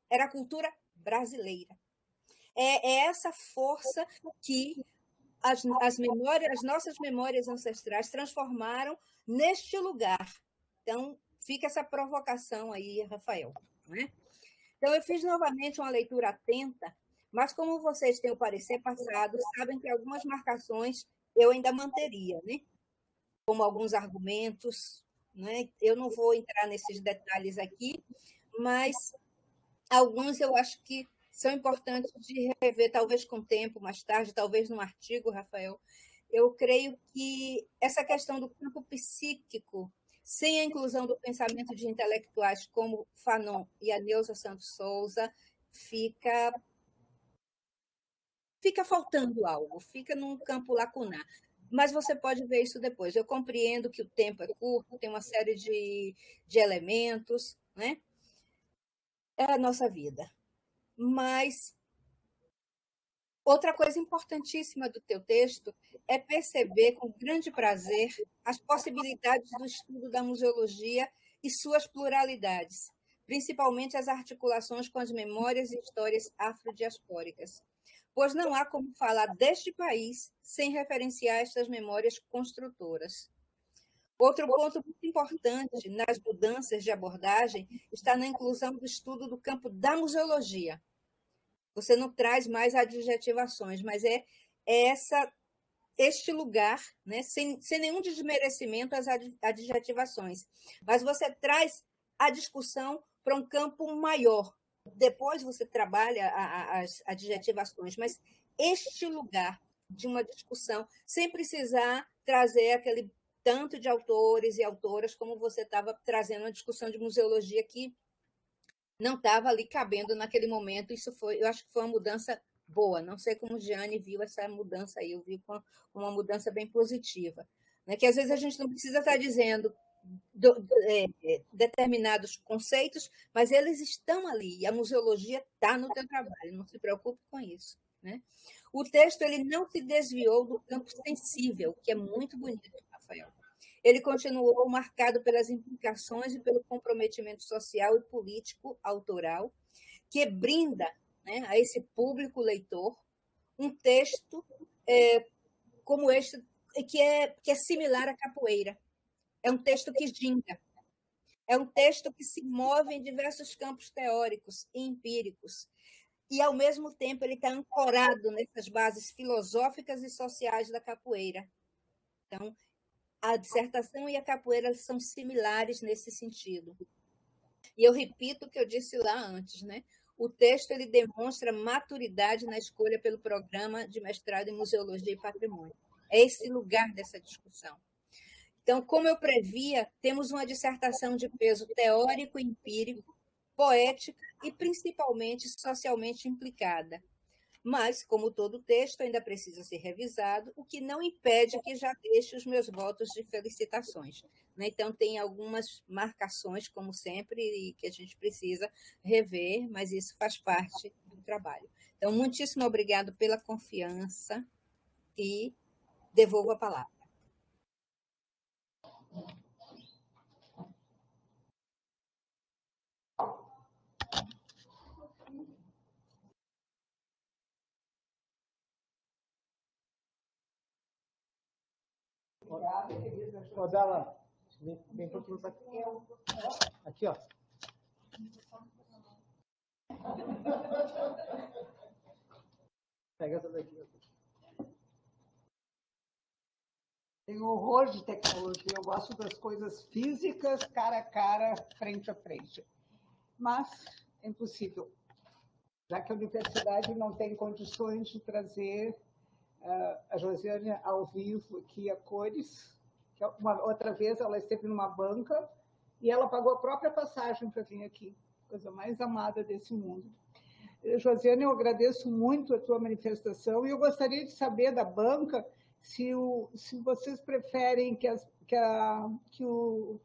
Era a cultura brasileira. É essa força que as nossas memórias ancestrais transformaram neste lugar. Então, fica essa provocação aí, Rafael. Né? Então, eu fiz novamente uma leitura atenta, mas como vocês têm o parecer passado, sabem que algumas marcações eu ainda manteria, né? Como alguns argumentos. Né? Eu não vou entrar nesses detalhes aqui, mas alguns eu acho que são importantes de rever, talvez com tempo, mais tarde, talvez num artigo, Rafael. Eu creio que essa questão do campo psíquico, sem a inclusão do pensamento de intelectuais como Fanon e a Neuza Santos Souza, fica faltando algo, fica num campo lacunar. Mas você pode ver isso depois. Eu compreendo que o tempo é curto, tem uma série de elementos, né? É a nossa vida. Mas outra coisa importantíssima do teu texto é perceber com grande prazer as possibilidades do estudo da museologia e suas pluralidades, principalmente as articulações com as memórias e histórias afrodiaspóricas, pois não há como falar deste país sem referenciar estas memórias construtoras. Outro ponto muito importante nas mudanças de abordagem está na inclusão do estudo do campo da museologia. Você não traz mais adjetivações, mas é este lugar, né, sem nenhum desmerecimento às adjetivações, mas você traz a discussão para um campo maior. Depois você trabalha as adjetivações, mas este lugar de uma discussão, sem precisar trazer aquele tanto de autores e autoras como você estava trazendo uma discussão de museologia que não estava ali cabendo naquele momento. Isso foi, eu acho que foi uma mudança boa. Não sei como Giane viu essa mudança aí, eu vi com uma mudança bem positiva. Né? Que às vezes a gente não precisa estar dizendo determinados conceitos, mas eles estão ali, e a museologia está no teu trabalho, não se preocupe com isso. Né? O texto ele não se desviou do campo sensível, que é muito bonito, Rafael. Ele continuou marcado pelas implicações e pelo comprometimento social e político autoral, que brinda, né, a esse público leitor um texto como este, que é similar à capoeira. É um texto que ginga. É um texto que se move em diversos campos teóricos e empíricos. E, ao mesmo tempo, ele está ancorado nessas bases filosóficas e sociais da capoeira. Então, a dissertação e a capoeira são similares nesse sentido. E eu repito o que eu disse lá antes, né? O texto ele demonstra maturidade na escolha pelo programa de mestrado em Museologia e Patrimônio. É esse lugar dessa discussão. Então, como eu previa, temos uma dissertação de peso teórico e empírico, poética e, principalmente, socialmente implicada. Mas, como todo texto, ainda precisa ser revisado, o que não impede que já deixe os meus votos de felicitações. Então, tem algumas marcações, como sempre, que a gente precisa rever, mas isso faz parte do trabalho. Então, muitíssimo obrigado pela confiança e devolvo a palavra. Obrigada, querida. Rodela, vem para o aqui. Aqui, ó. Pega essa daqui. Tenho horror de tecnologia, eu gosto das coisas físicas, cara a cara, frente a frente. Mas é impossível, já que a universidade não tem condições de trazer a Josiane ao vivo aqui a cores. Que uma outra vez ela esteve numa banca e ela pagou a própria passagem para vir aqui, coisa mais amada desse mundo. Josiane, eu agradeço muito a tua manifestação e eu gostaria de saber da banca se vocês preferem que o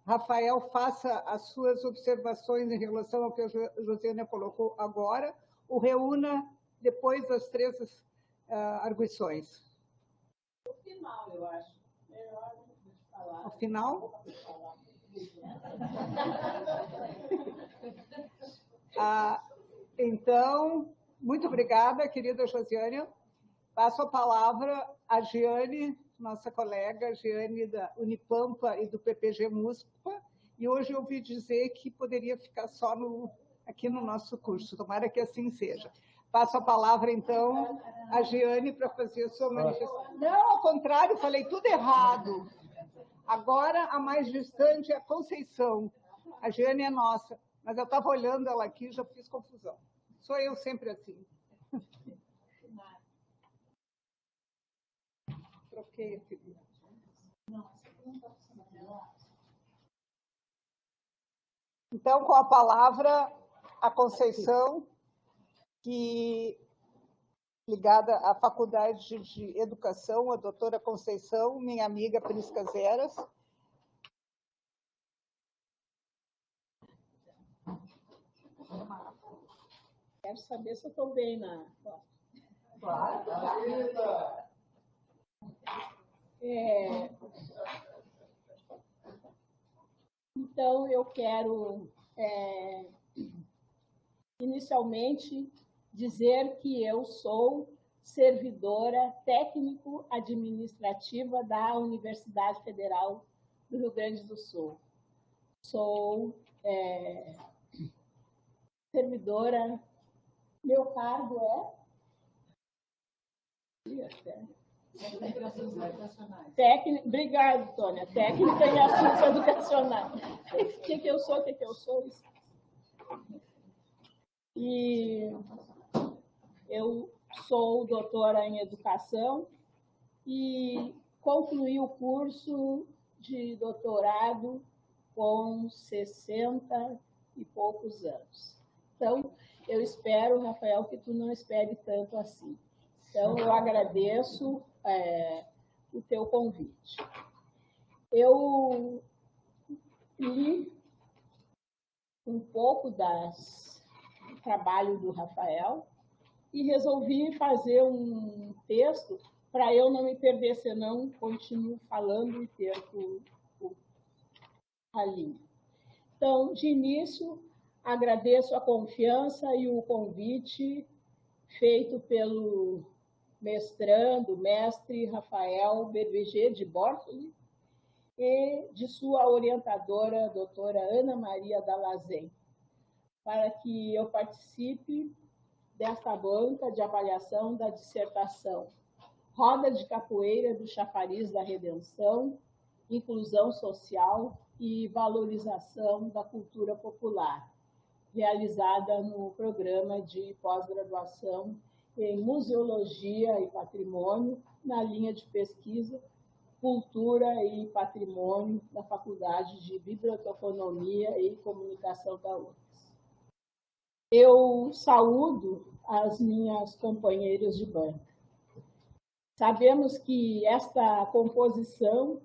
Rafael faça as suas observações em relação ao que a Josiane colocou agora, ou reúna depois das três arguições. No final, eu acho. Melhor de falar. No final? Então, muito obrigada, querida Josiane. Passo a palavra à Giane, nossa colega, Giane da Unipampa e do PPG MUSPA, e hoje eu ouvi dizer que poderia ficar só aqui no nosso curso, tomara que assim seja. Passo a palavra, então, à Giane para fazer a sua manifestação. Não, ao contrário, falei tudo errado. Agora, a mais distante é a Conceição. A Giane é nossa, mas eu estava olhando ela aqui e já fiz confusão. Sou eu sempre assim. Troquei a figura. Então, com a palavra, a Conceição, que ligada à Faculdade de Educação, a doutora Conceição, minha amiga Prisca Zeras. Quero saber se eu estou bem na foto. Então, eu quero, inicialmente, dizer que eu sou servidora técnico-administrativa da Universidade Federal do Rio Grande do Sul. Sou servidora, meu cargo técnica, obrigada, Tônia. Técnica em assuntos educacionais. O que eu sou? E eu sou doutora em educação e concluí o curso de doutorado com 60 e poucos anos. Então, eu espero, Rafael, que tu não espere tanto assim. Então, eu agradeço o teu convite. Eu li um pouco do trabalho do Rafael e resolvi fazer um texto para eu não me perder, senão continuo falando e perco a linha. Então, de início, agradeço a confiança e o convite feito pelo mestre Rafael Berveger de Bortoli e de sua orientadora, a doutora Ana Maria Dalazen, para que eu participe desta banca de avaliação da dissertação Roda de Capoeira do Chafariz da Redenção, Inclusão Social e Valorização da Cultura Popular, realizada no programa de pós-graduação em Museologia e Patrimônio, na linha de pesquisa Cultura e Patrimônio da Faculdade de Biblioteconomia e Comunicação da UFRGS. Eu saúdo as minhas companheiras de banca. Sabemos que esta composição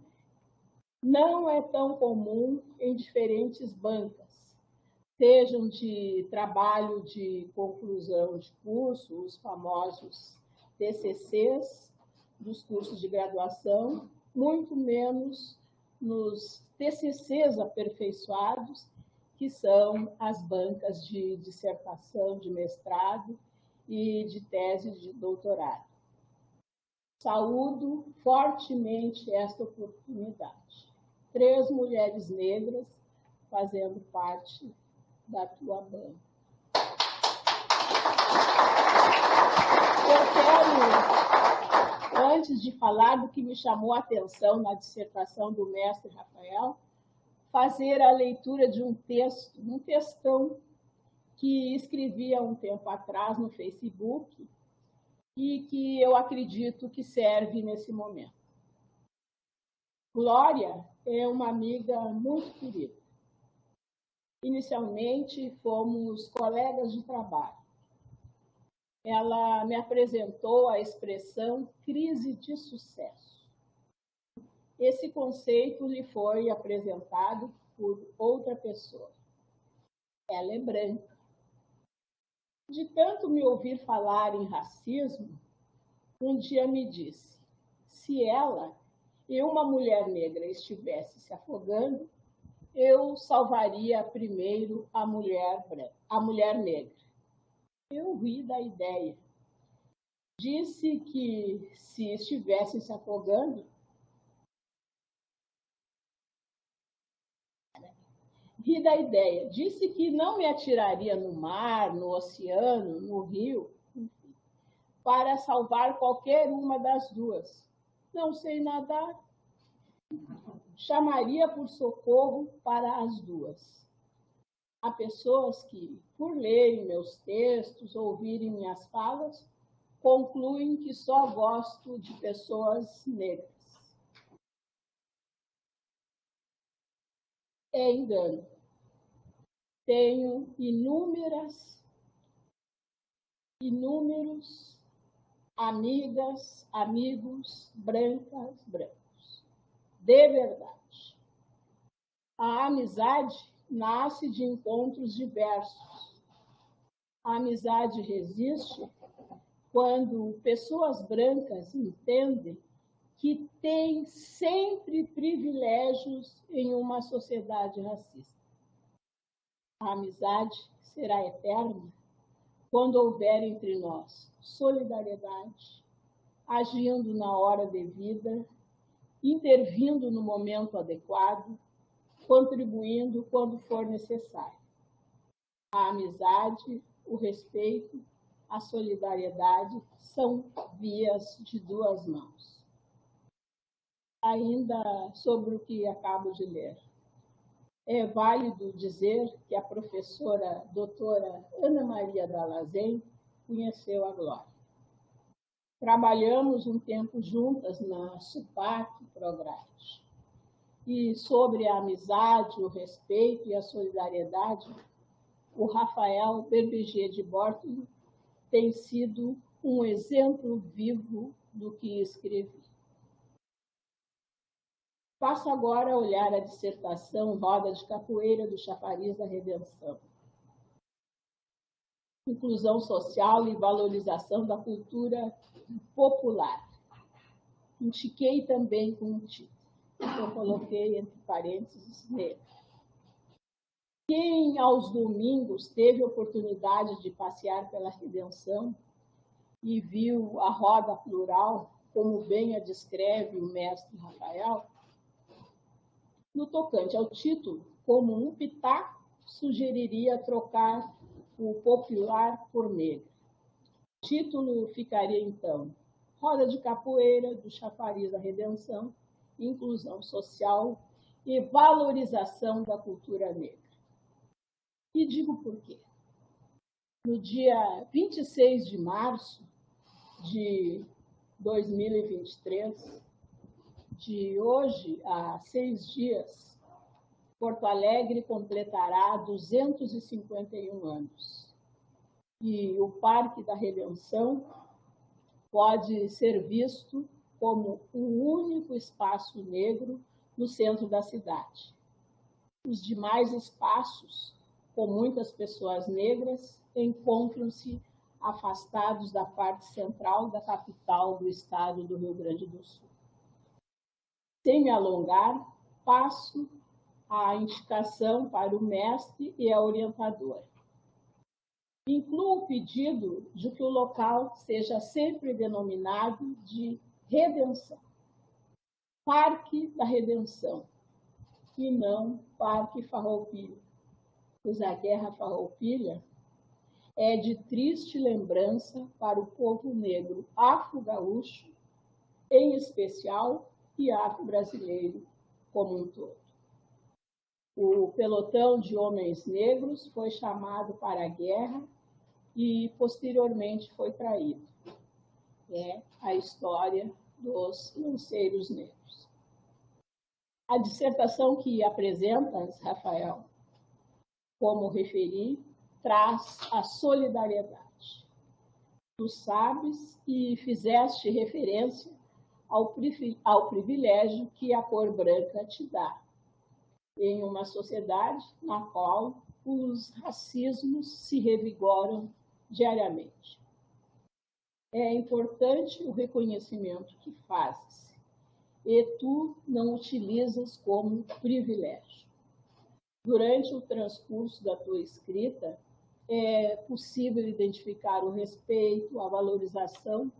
não é tão comum em diferentes bancas, sejam de trabalho de conclusão de curso, os famosos TCCs dos cursos de graduação, muito menos nos TCCs aperfeiçoados, que são as bancas de dissertação, de mestrado e de tese de doutorado. Saúdo fortemente esta oportunidade. 3 mulheres negras fazendo parte da tua banca. Eu quero, antes de falar do que me chamou a atenção na dissertação do mestre Rafael, fazer a leitura de um textão que escrevi há um tempo atrás no Facebook e que eu acredito que serve nesse momento. Glória é uma amiga muito querida. Inicialmente, fomos colegas de trabalho. Ela me apresentou a expressão crise de sucesso. Esse conceito lhe foi apresentado por outra pessoa. Ela é branca. De tanto me ouvir falar em racismo, um dia me disse: se ela e uma mulher negra estivesse se afogando, eu salvaria primeiro a mulher negra. Eu ri da ideia Disse que se estivesse se afogando, ri da ideia. Disse que não me atiraria no mar, no oceano, no rio, enfim, para salvar qualquer uma das duas. Não sei nadar. Chamaria por socorro para as duas. Há pessoas que, por lerem meus textos, ouvirem minhas falas, concluem que só gosto de pessoas negras. É engano. Tenho inúmeros amigas, amigos, brancos. De verdade. A amizade nasce de encontros diversos. A amizade resiste quando pessoas brancas entendem que têm sempre privilégios em uma sociedade racista. A amizade será eterna quando houver entre nós solidariedade, agindo na hora devida, intervindo no momento adequado, contribuindo quando for necessário. A amizade, o respeito, a solidariedade são vias de duas mãos. Ainda sobre o que acabo de ler. É válido dizer que a professora doutora Ana Maria Dallazen conheceu a Glória. Trabalhamos um tempo juntas na SUPAC Prograde. E sobre a amizade, o respeito e a solidariedade, o Rafael Berbigé de Bortoli tem sido um exemplo vivo do que escrevi. Passo agora a olhar a dissertação Roda de Capoeira do Chafariz da Redenção. Inclusão social e valorização da cultura popular. Indiquei também com um título, que eu coloquei entre parênteses nele. Quem aos domingos teve oportunidade de passear pela Redenção e viu a roda plural, como bem a descreve o mestre Rafael, no tocante ao título, como um pitaco, sugeriria trocar o popular por negro. O título ficaria, então, Roda de Capoeira do Chafariz da Redenção, Inclusão Social e Valorização da Cultura Negra. E digo por quê. No dia 26 de março de 2023, de hoje a 6 dias, Porto Alegre completará 251 anos. E o Parque da Redenção pode ser visto como o único espaço negro no centro da cidade. Os demais espaços, com muitas pessoas negras, encontram-se afastados da parte central da capital do estado do Rio Grande do Sul. Sem me alongar, passo a indicação para o mestre e a orientadora. Incluo o pedido de que o local seja sempre denominado de Redenção, Parque da Redenção, e não Parque Farroupilha, pois a Guerra Farroupilha é de triste lembrança para o povo negro afro-gaúcho, em especial, e afro-brasileiro como um todo. O pelotão de homens negros foi chamado para a guerra e, posteriormente, foi traído. É a história dos lanceiros negros. A dissertação que apresentas, Rafael, como referi, traz a solidariedade. Tu sabes e fizeste referência ao privilégio que a cor branca te dá, em uma sociedade na qual os racismos se revigoram diariamente. É importante o reconhecimento que fazes, e tu não utilizas como privilégio. Durante o transcurso da tua escrita, é possível identificar o respeito, a valorização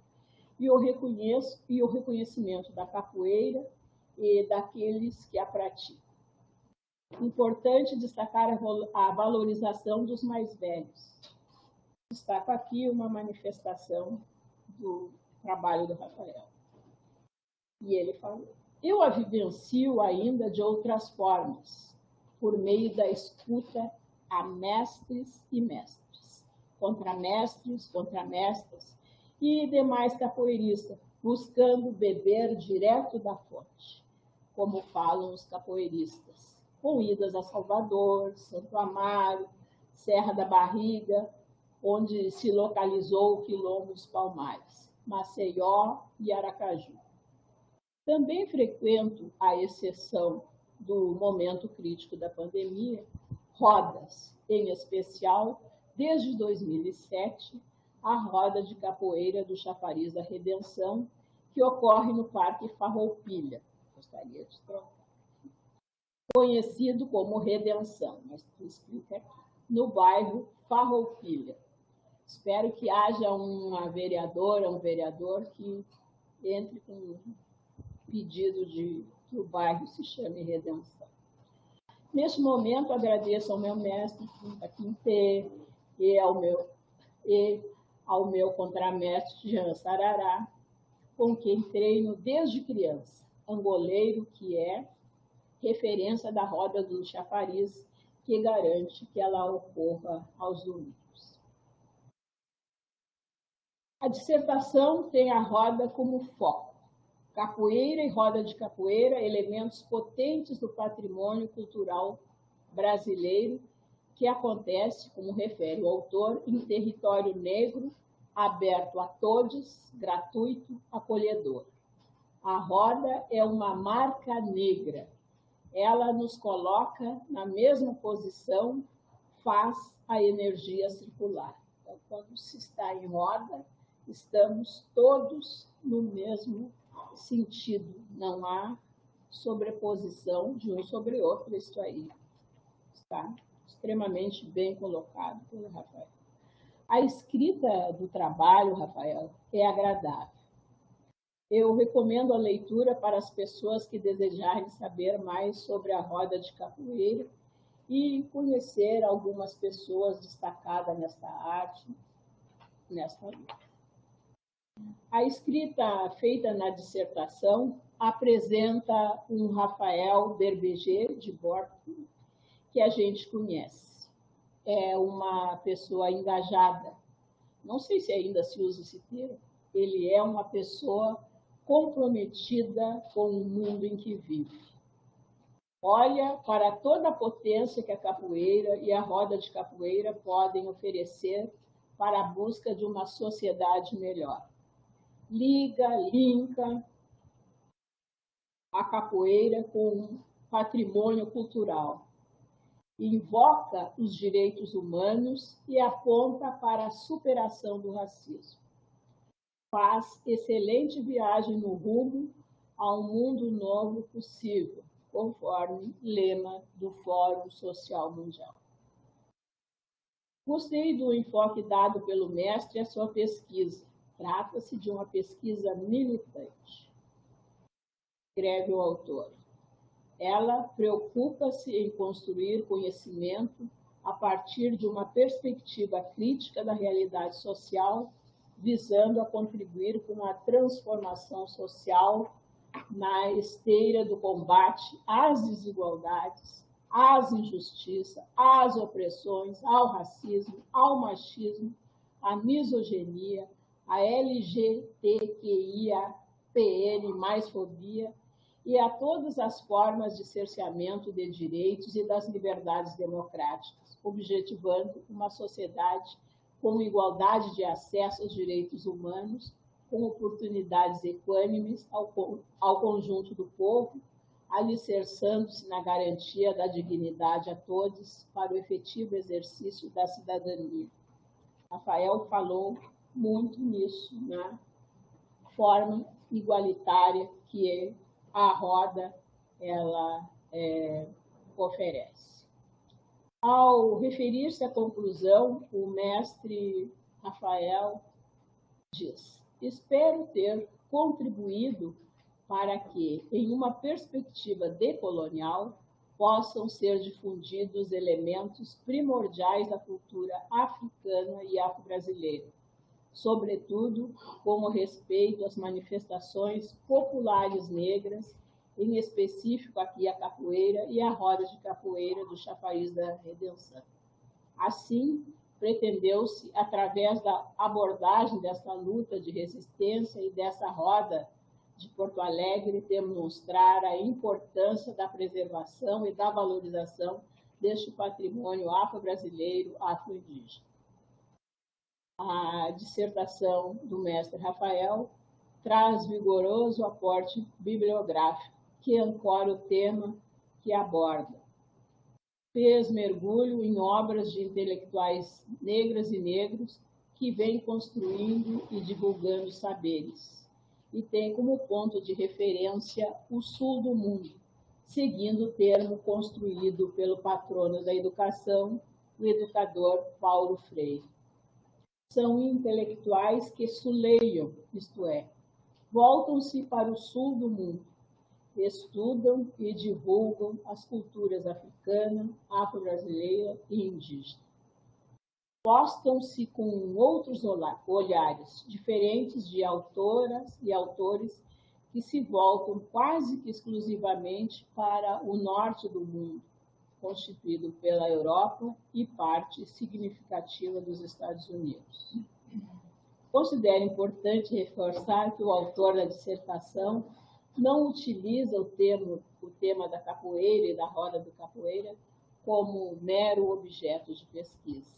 e o reconhecimento da capoeira e daqueles que a praticam. Importante destacar a valorização dos mais velhos. Destaco aqui uma manifestação do trabalho do Rafael. E ele falou: eu a vivencio ainda de outras formas, por meio da escuta a mestres e mestres, contramestres, contramestras e demais capoeiristas, buscando beber direto da fonte, como falam os capoeiristas, com idas a Salvador, Santo Amaro, Serra da Barriga, onde se localizou o Quilombo dos Palmares, Maceió e Aracaju. Também frequento, à exceção do momento crítico da pandemia, rodas, em especial, desde 2007, a roda de capoeira do Chafariz da Redenção, que ocorre no Parque Farroupilha. Gostaria de trocar. Conhecido como Redenção, mas tu explica aqui, no bairro Farroupilha. Espero que haja uma vereadora, um vereador que entre com um pedido de que o bairro se chame Redenção. Neste momento, agradeço ao meu mestre, aqui em pé, e ao meu contramestre, Jean Sarará, com quem treino desde criança, angoleiro que é referência da roda do Chafariz, que garante que ela ocorra aos domingos. A dissertação tem a roda como foco. Capoeira e roda de capoeira, elementos potentes do patrimônio cultural brasileiro, que acontece, como refere o autor, em território negro, aberto a todos, gratuito, acolhedor. A roda é uma marca negra. Ela nos coloca na mesma posição, faz a energia circular. Então, quando se está em roda, estamos todos no mesmo sentido. Não há sobreposição de um sobre outro. Isso aí está extremamente bem colocado pelo Rafael. A escrita do trabalho, Rafael, é agradável. Eu recomendo a leitura para as pessoas que desejarem saber mais sobre a roda de capoeira e conhecer algumas pessoas destacadas nesta arte, nesta luta. A escrita feita na dissertação apresenta um Rafael Berbeger de Bortoli, que a gente conhece. É uma pessoa engajada. Não sei se ainda se usa esse termo. Ele é uma pessoa comprometida com o mundo em que vive. Olha para toda a potência que a capoeira e a roda de capoeira podem oferecer para a busca de uma sociedade melhor. Linka a capoeira com um patrimônio cultural. Invoca os direitos humanos e aponta para a superação do racismo. Faz excelente viagem no rumo a um mundo novo possível, conforme lema do Fórum Social Mundial. Gostei do enfoque dado pelo mestre à sua pesquisa. Trata-se de uma pesquisa militante. Escreve o autor. Ela preocupa-se em construir conhecimento a partir de uma perspectiva crítica da realidade social, visando a contribuir com a transformação social na esteira do combate às desigualdades, às injustiças, às opressões, ao racismo, ao machismo, à misoginia, à LGBTQIAPN+, fobia, e a todas as formas de cerceamento de direitos e das liberdades democráticas, objetivando uma sociedade com igualdade de acesso aos direitos humanos, com oportunidades equânimes ao conjunto do povo, alicerçando-se na garantia da dignidade a todos para o efetivo exercício da cidadania. Rafael falou muito nisso, na forma igualitária que a roda ela oferece. Ao referir-se à conclusão, o mestre Rafael diz: Espero ter contribuído para que, em uma perspectiva decolonial, possam ser difundidos elementos primordiais da cultura africana e afro-brasileira, sobretudo com respeito às manifestações populares negras, em específico aqui a capoeira e a roda de capoeira do Chafariz da Redenção. Assim, pretendeu-se, através da abordagem dessa luta de resistência e dessa roda de Porto Alegre, demonstrar a importância da preservação e da valorização deste patrimônio afro-brasileiro, afro-indígena. A dissertação do mestre Rafael traz vigoroso aporte bibliográfico que ancora o tema que aborda. Fez mergulho em obras de intelectuais negras e negros que vêm construindo e divulgando saberes, e tem como ponto de referência o sul do mundo, seguindo o termo construído pelo patrono da educação, o educador Paulo Freire. São intelectuais que suleiam, isto é, voltam-se para o sul do mundo, estudam e divulgam as culturas africana, afro-brasileira e indígena. Postam-se com outros olhares, diferentes de autoras e autores que se voltam quase que exclusivamente para o norte do mundo, constituído pela Europa e parte significativa dos Estados Unidos. Considero importante reforçar que o autor da dissertação não utiliza o tema da capoeira e da roda de capoeira como mero objeto de pesquisa.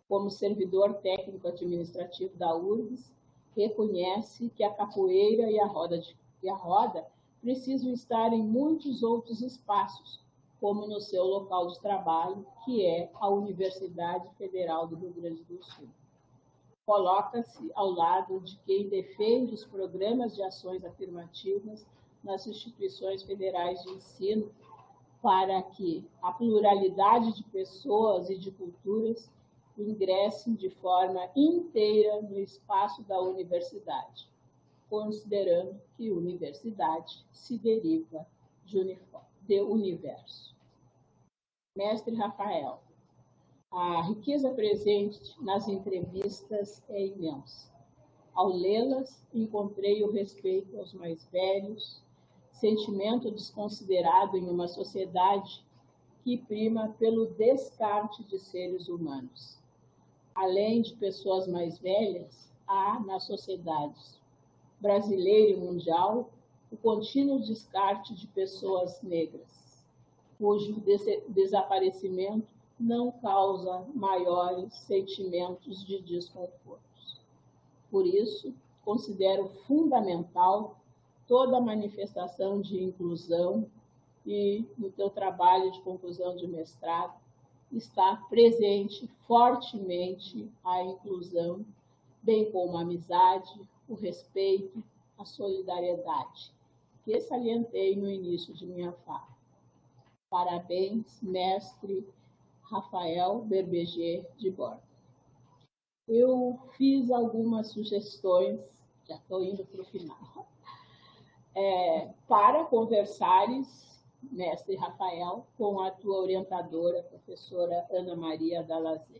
Como servidor técnico administrativo da URGS, reconhece que a capoeira e a roda precisam estar em muitos outros espaços, como no seu local de trabalho, que é a Universidade Federal do Rio Grande do Sul. Coloca-se ao lado de quem defende os programas de ações afirmativas nas instituições federais de ensino para que a pluralidade de pessoas e de culturas ingressem de forma inteira no espaço da universidade, considerando que universidade se deriva de universo. Mestre Rafael, a riqueza presente nas entrevistas é imensa. Ao lê-las, encontrei o respeito aos mais velhos, sentimento desconsiderado em uma sociedade que prima pelo descarte de seres humanos. Além de pessoas mais velhas, há nas sociedades brasileira e mundial o contínuo descarte de pessoas negras, cujo desaparecimento não causa maiores sentimentos de desconfortos. Por isso, considero fundamental toda manifestação de inclusão e, no teu trabalho de conclusão de mestrado, está presente fortemente a inclusão, bem como a amizade, o respeito, a solidariedade, que salientei no início de minha fala. Parabéns, mestre Rafael Berbeger de Borba. Eu fiz algumas sugestões, já estou indo para o final, para conversares, mestre Rafael, com a tua orientadora, professora Ana Maria Dalazé.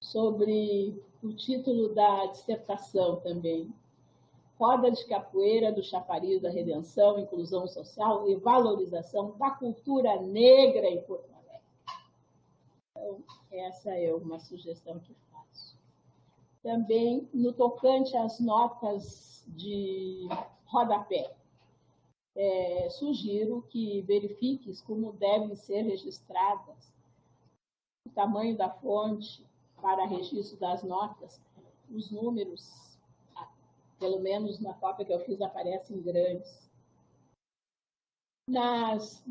Sobre o título da dissertação também, Roda de Capoeira do Chafariz da Redenção, Inclusão Social e Valorização da Cultura Negra em Porto Alegre. Então, essa é uma sugestão que faço. Também, no tocante às notas de rodapé, sugiro que verifiques como devem ser registradas o tamanho da fonte para registro das notas, os números, pelo menos na cópia que eu fiz, aparecem grandes. Nas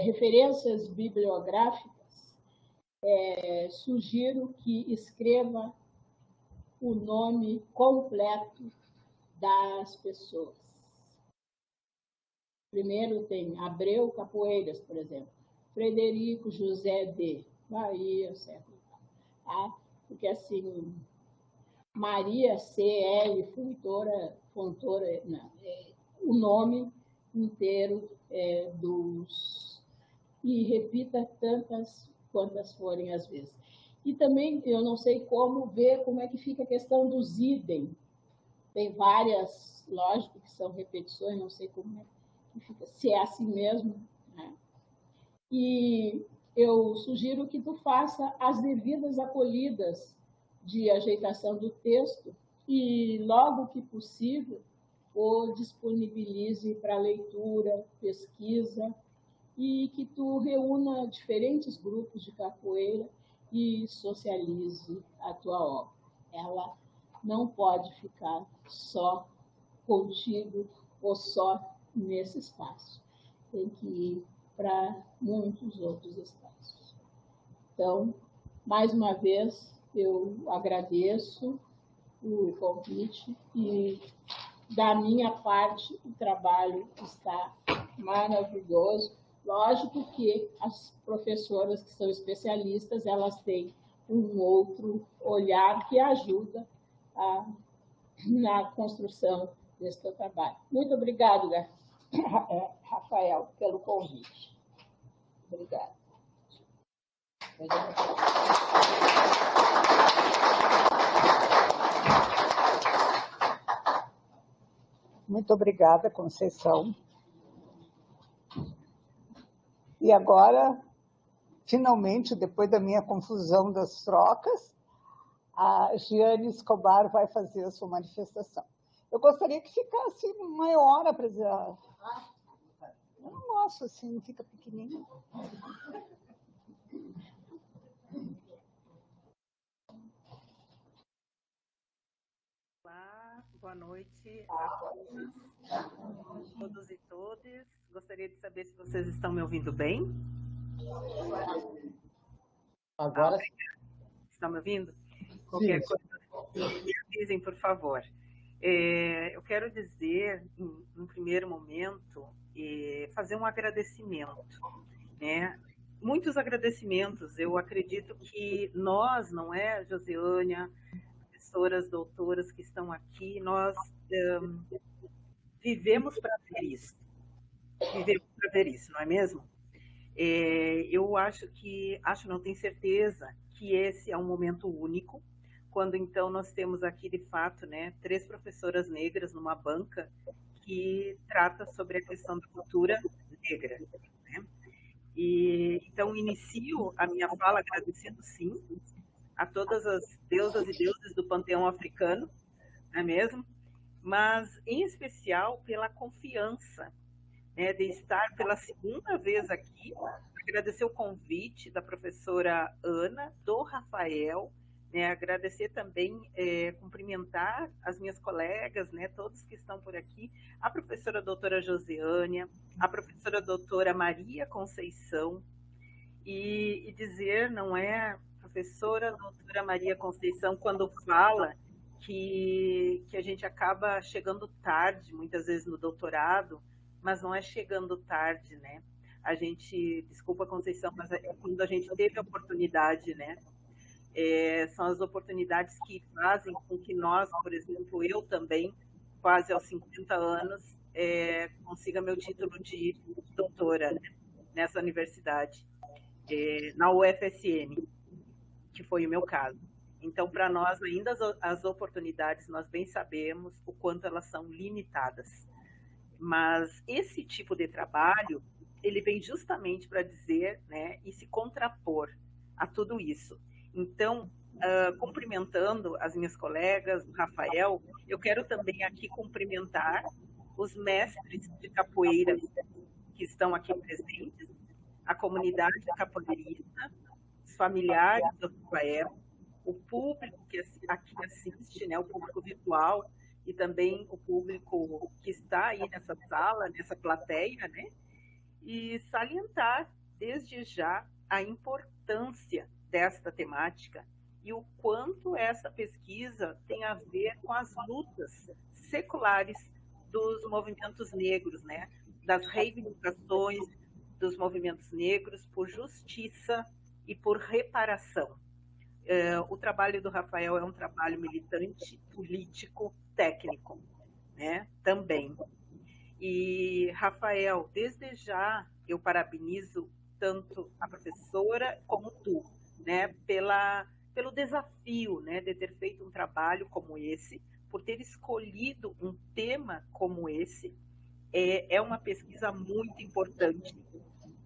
referências bibliográficas, sugiro que escreva o nome completo das pessoas. Primeiro tem Abreu Capoeiras, por exemplo, Frederico José de Bahia, século. Tá? Porque assim, Maria C.L. Fontoura, não, o nome inteiro e repita tantas quantas forem as vezes. E também, eu não sei ver como é que fica a questão dos idem. Tem várias, lógico que são repetições, não sei como é que fica, se é assim mesmo, né? E eu sugiro que tu faça as devidas acolhidas de ajeitação do texto e, logo que possível, o disponibilize para leitura, pesquisa, e que tu reúna diferentes grupos de capoeira e socialize a tua obra. Ela não pode ficar só contigo ou só nesse espaço. Tem que ir para muitos outros espaços. Então, mais uma vez, eu agradeço o convite e, da minha parte, o trabalho está maravilhoso. Lógico que as professoras que são especialistas, elas têm um outro olhar que ajuda na construção desse teu trabalho. Muito obrigado, Rafael, pelo convite. Obrigada. Muito obrigada, Conceição. E agora, finalmente, depois da minha confusão das trocas, a Giane Escobar vai fazer a sua manifestação. Eu gostaria que ficasse uma hora para dizer. Eu não gosto assim, fica pequenininho. Olá, boa noite a todos e todas. Gostaria de saber se vocês estão me ouvindo bem. Agora estão me ouvindo? Qualquer coisa, me avisem, por favor. Eu quero dizer, no primeiro momento, fazer um agradecimento, né? Muitos agradecimentos. Eu acredito que nós, não é, Josiânia, professoras, doutoras que estão aqui, nós vivemos para ver isso. Vivemos para ver isso, não é mesmo? Eu acho não tenho certeza que esse é um momento único, quando então nós temos aqui, de fato, né, 3 professoras negras numa banca que trata sobre a questão da cultura negra, né? E então inicio a minha fala agradecendo, sim, a todas as deusas e deuses do panteão africano, não é mesmo? Mas, em especial, pela confiança, né, de estar pela segunda vez aqui, agradecer o convite da professora Ana, do Rafael, né, agradecer também, cumprimentar as minhas colegas, né, todos que estão por aqui, a professora doutora Josiânia, a professora doutora Maria Conceição, e dizer, não é, professora doutora Maria Conceição, quando fala que a gente acaba chegando tarde, muitas vezes no doutorado, mas não é chegando tarde, né? A gente, desculpa, Conceição, mas quando a gente teve a oportunidade, né? São as oportunidades que fazem com que nós, por exemplo, eu também, quase aos 50 anos, consiga meu título de doutora, né, nessa universidade, na UFSM, que foi o meu caso. Então, para nós, ainda as oportunidades, nós bem sabemos o quanto elas são limitadas. Mas esse tipo de trabalho, ele vem justamente para dizer, né, e se contrapor a tudo isso. Então, cumprimentando as minhas colegas, o Rafael, eu quero também aqui cumprimentar os mestres de capoeira que estão aqui presentes, a comunidade capoeirista, os familiares do Rafael, o público que aqui assiste, né, o público virtual, e também o público que está aí nessa sala, nessa plateia, né? E salientar desde já a importância desta temática e o quanto essa pesquisa tem a ver com as lutas seculares dos movimentos negros, né? Das reivindicações dos movimentos negros por justiça e por reparação. o trabalho do Rafael é um trabalho militante, político, técnico, né? Também. E, Rafael, desde já eu parabenizo tanto a professora como tu, né? Pelo desafio, né? De ter feito um trabalho como esse, por ter escolhido um tema como esse. É uma pesquisa muito importante,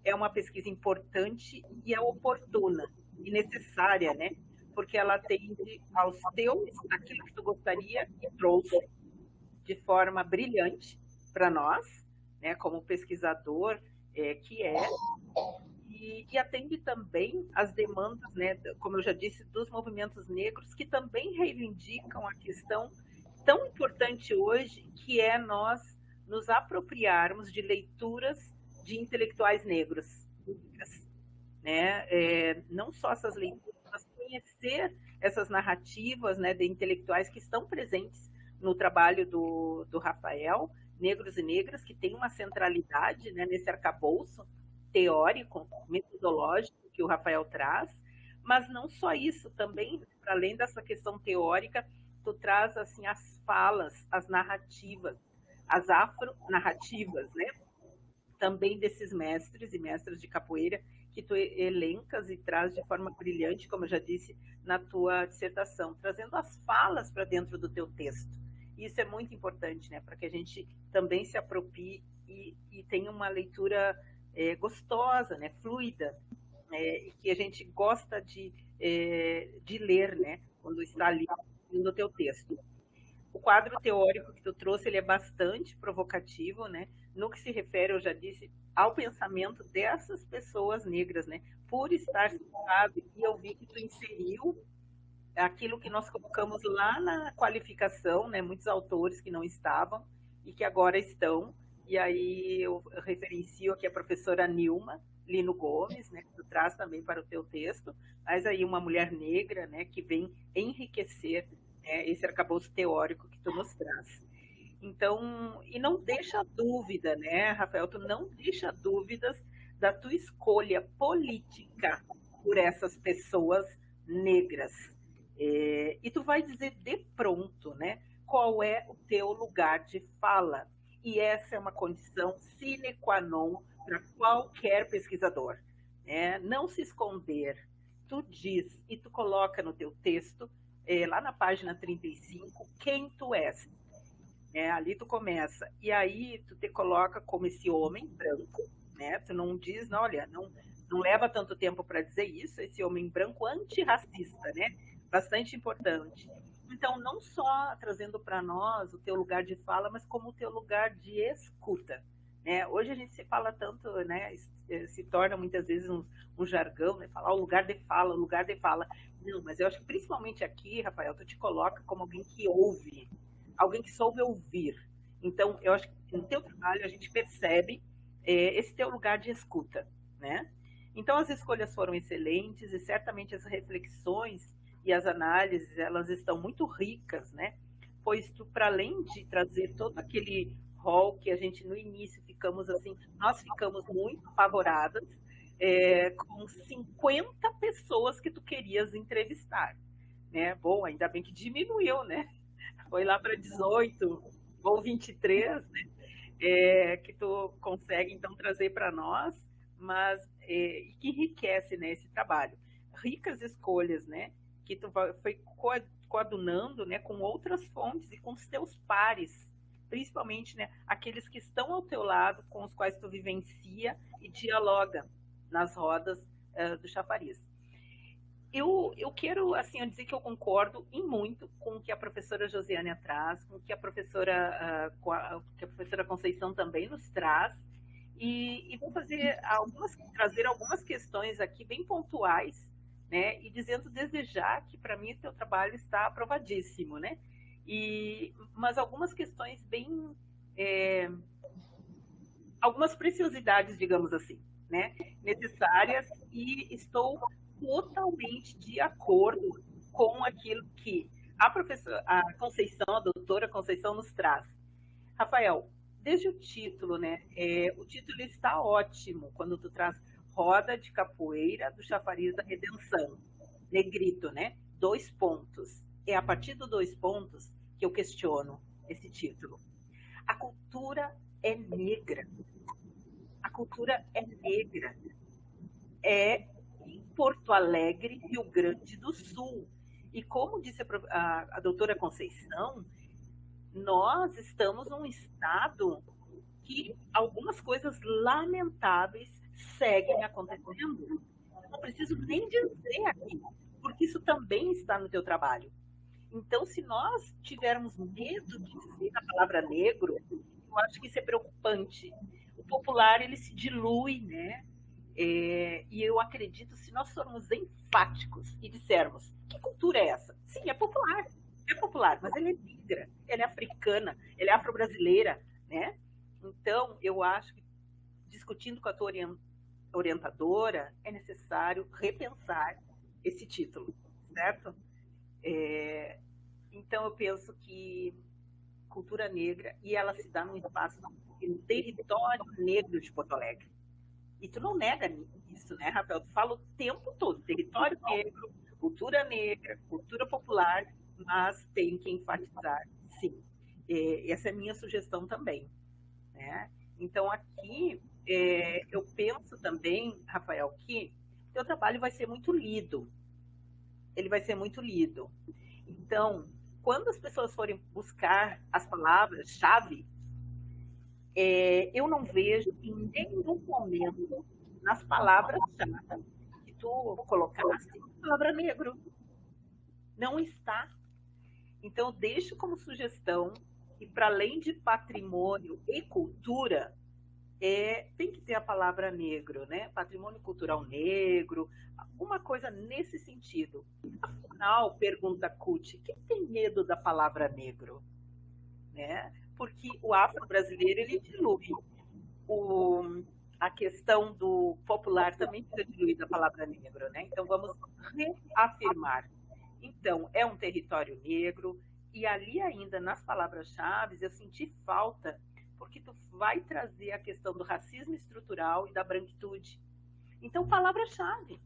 é uma pesquisa importante e é oportuna e necessária, né? Porque ela atende aos teus, aquilo que tu gostaria e trouxe de forma brilhante para nós, né? Como pesquisador que e atende também as demandas, né? Como eu já disse, dos movimentos negros que também reivindicam a questão tão importante hoje, que é nós nos apropriarmos de leituras de intelectuais negros, né? Não só essas leituras, mas conhecer essas narrativas, né, de intelectuais que estão presentes no trabalho do Rafael, negros e negras, que tem uma centralidade, né, nesse arcabouço teórico, metodológico que o Rafael traz, mas não só isso, também, além dessa questão teórica, tu traz assim as falas, as narrativas, as afronarrativas, né? Também desses mestres e mestras de capoeira que tu elencas e traz de forma brilhante, como eu já disse, na tua dissertação, trazendo as falas para dentro do teu texto. E isso é muito importante, né? Para que a gente também se aproprie e tenha uma leitura gostosa, né? Fluida, e que a gente gosta de ler, né? Quando está ali no teu texto. O quadro teórico que tu trouxe, ele é bastante provocativo, né? No que se refere, eu já disse, ao pensamento dessas pessoas negras, né? Por estar citado, e eu vi que tu inseriu aquilo que nós colocamos lá na qualificação, né? Muitos autores que não estavam e que agora estão. E aí eu referencio aqui a professora Nilma Lino Gomes, né? Que tu traz também para o teu texto, mas aí uma mulher negra, né? Que vem enriquecer esse arcabouço teórico que tu nos traz. Então, e não deixa dúvida, né, Rafael, tu não deixa dúvidas da tua escolha política por essas pessoas negras. E tu vai dizer de pronto, né, qual é o teu lugar de fala. E essa é uma condição sine qua non para qualquer pesquisador, né? Não se esconder. Tu diz e tu coloca no teu texto, lá na página 35, quem tu és. Ali tu começa. E aí tu te coloca como esse homem branco, né? Tu não diz, não, olha, não leva tanto tempo para dizer isso, esse homem branco antirracista, né? Bastante importante. Então, não só trazendo para nós o teu lugar de fala, mas como o teu lugar de escuta, né? Hoje a gente se fala tanto, né? Se torna muitas vezes um jargão, né? Falar o lugar de fala, o lugar de fala. Não, mas eu acho que principalmente aqui, Rafael, tu te coloca como alguém que ouve, alguém que soube ouvir. Então, eu acho que no teu trabalho a gente percebe esse teu lugar de escuta, né? Então, as escolhas foram excelentes e certamente as reflexões e as análises, elas estão muito ricas, né? Pois tu, para além de trazer todo aquele rol que a gente no início nós ficamos muito apavoradas, com 50 pessoas que tu querias entrevistar, né? Bom, ainda bem que diminuiu, né? Foi lá para 18 ou 23, né? Que tu consegue, então, trazer para nós, mas que enriquece, né, esse trabalho. Ricas escolhas, né? Que tu foi coadunando, né, com outras fontes e com os teus pares, principalmente, né, aqueles que estão ao teu lado, com os quais tu vivencia e dialoga nas rodas do chafariz. Eu quero, assim, dizer que eu concordo em muito com o que a professora Josiane traz, com o que a professora Conceição também nos traz, e vou trazer algumas questões aqui bem pontuais, né, e dizendo desde já que para mim o teu trabalho está aprovadíssimo, né, mas algumas questões bem, algumas preciosidades, digamos assim, né, necessárias, e estou totalmente de acordo com aquilo que a Conceição, a doutora Conceição nos traz. Rafael, desde o título, né, o título está ótimo quando tu traz Roda de Capoeira do Chafariz da Redenção, negrito, né? 2 pontos. É a partir dos 2 pontos que eu questiono esse título. A cultura é negra. A cultura é negra. É em Porto Alegre, Rio Grande do Sul. E como disse a doutora Conceição, nós estamos num estado que algumas coisas lamentáveis seguem acontecendo. Não preciso nem dizer aqui, porque isso também está no teu trabalho. Então, se nós tivermos medo de dizer a palavra negro, eu acho que isso é preocupante. O popular, ele se dilui, né? E eu acredito, se nós formos enfáticos e dissermos, que cultura é essa? Sim, é popular, mas ela é negra, ela é africana, ela é afro-brasileira, né? Então, eu acho que, discutindo com a tua orientadora, é necessário repensar esse título, certo? Então, eu penso que cultura negra, e ela se dá num espaço, no território negro de Porto Alegre. E tu não nega isso, né, Rafael? Tu fala o tempo todo, território negro, cultura negra, cultura popular, mas tem que enfatizar, sim. Essa é a minha sugestão também, né? Então, aqui, eu penso também, Rafael, que o teu trabalho vai ser muito lido. Ele vai ser muito lido. Então, quando as pessoas forem buscar as palavras-chave, eu não vejo em nenhum momento nas palavras-chave que tu colocaste a palavra negro. Não está. Então, eu deixo como sugestão que, para além de patrimônio e cultura, tem que ter a palavra negro, né? Patrimônio cultural negro, alguma coisa nesse sentido. Afinal, pergunta Kuti, quem tem medo da palavra negro? Né? Porque o afro-brasileiro, ele dilui. A questão do popular também fica diluída a palavra negro, né? Então, vamos reafirmar. Então, é um território negro, e ali ainda, nas palavras-chave, eu senti falta, porque tu vai trazer a questão do racismo estrutural e da branquitude. Então, palavra-chave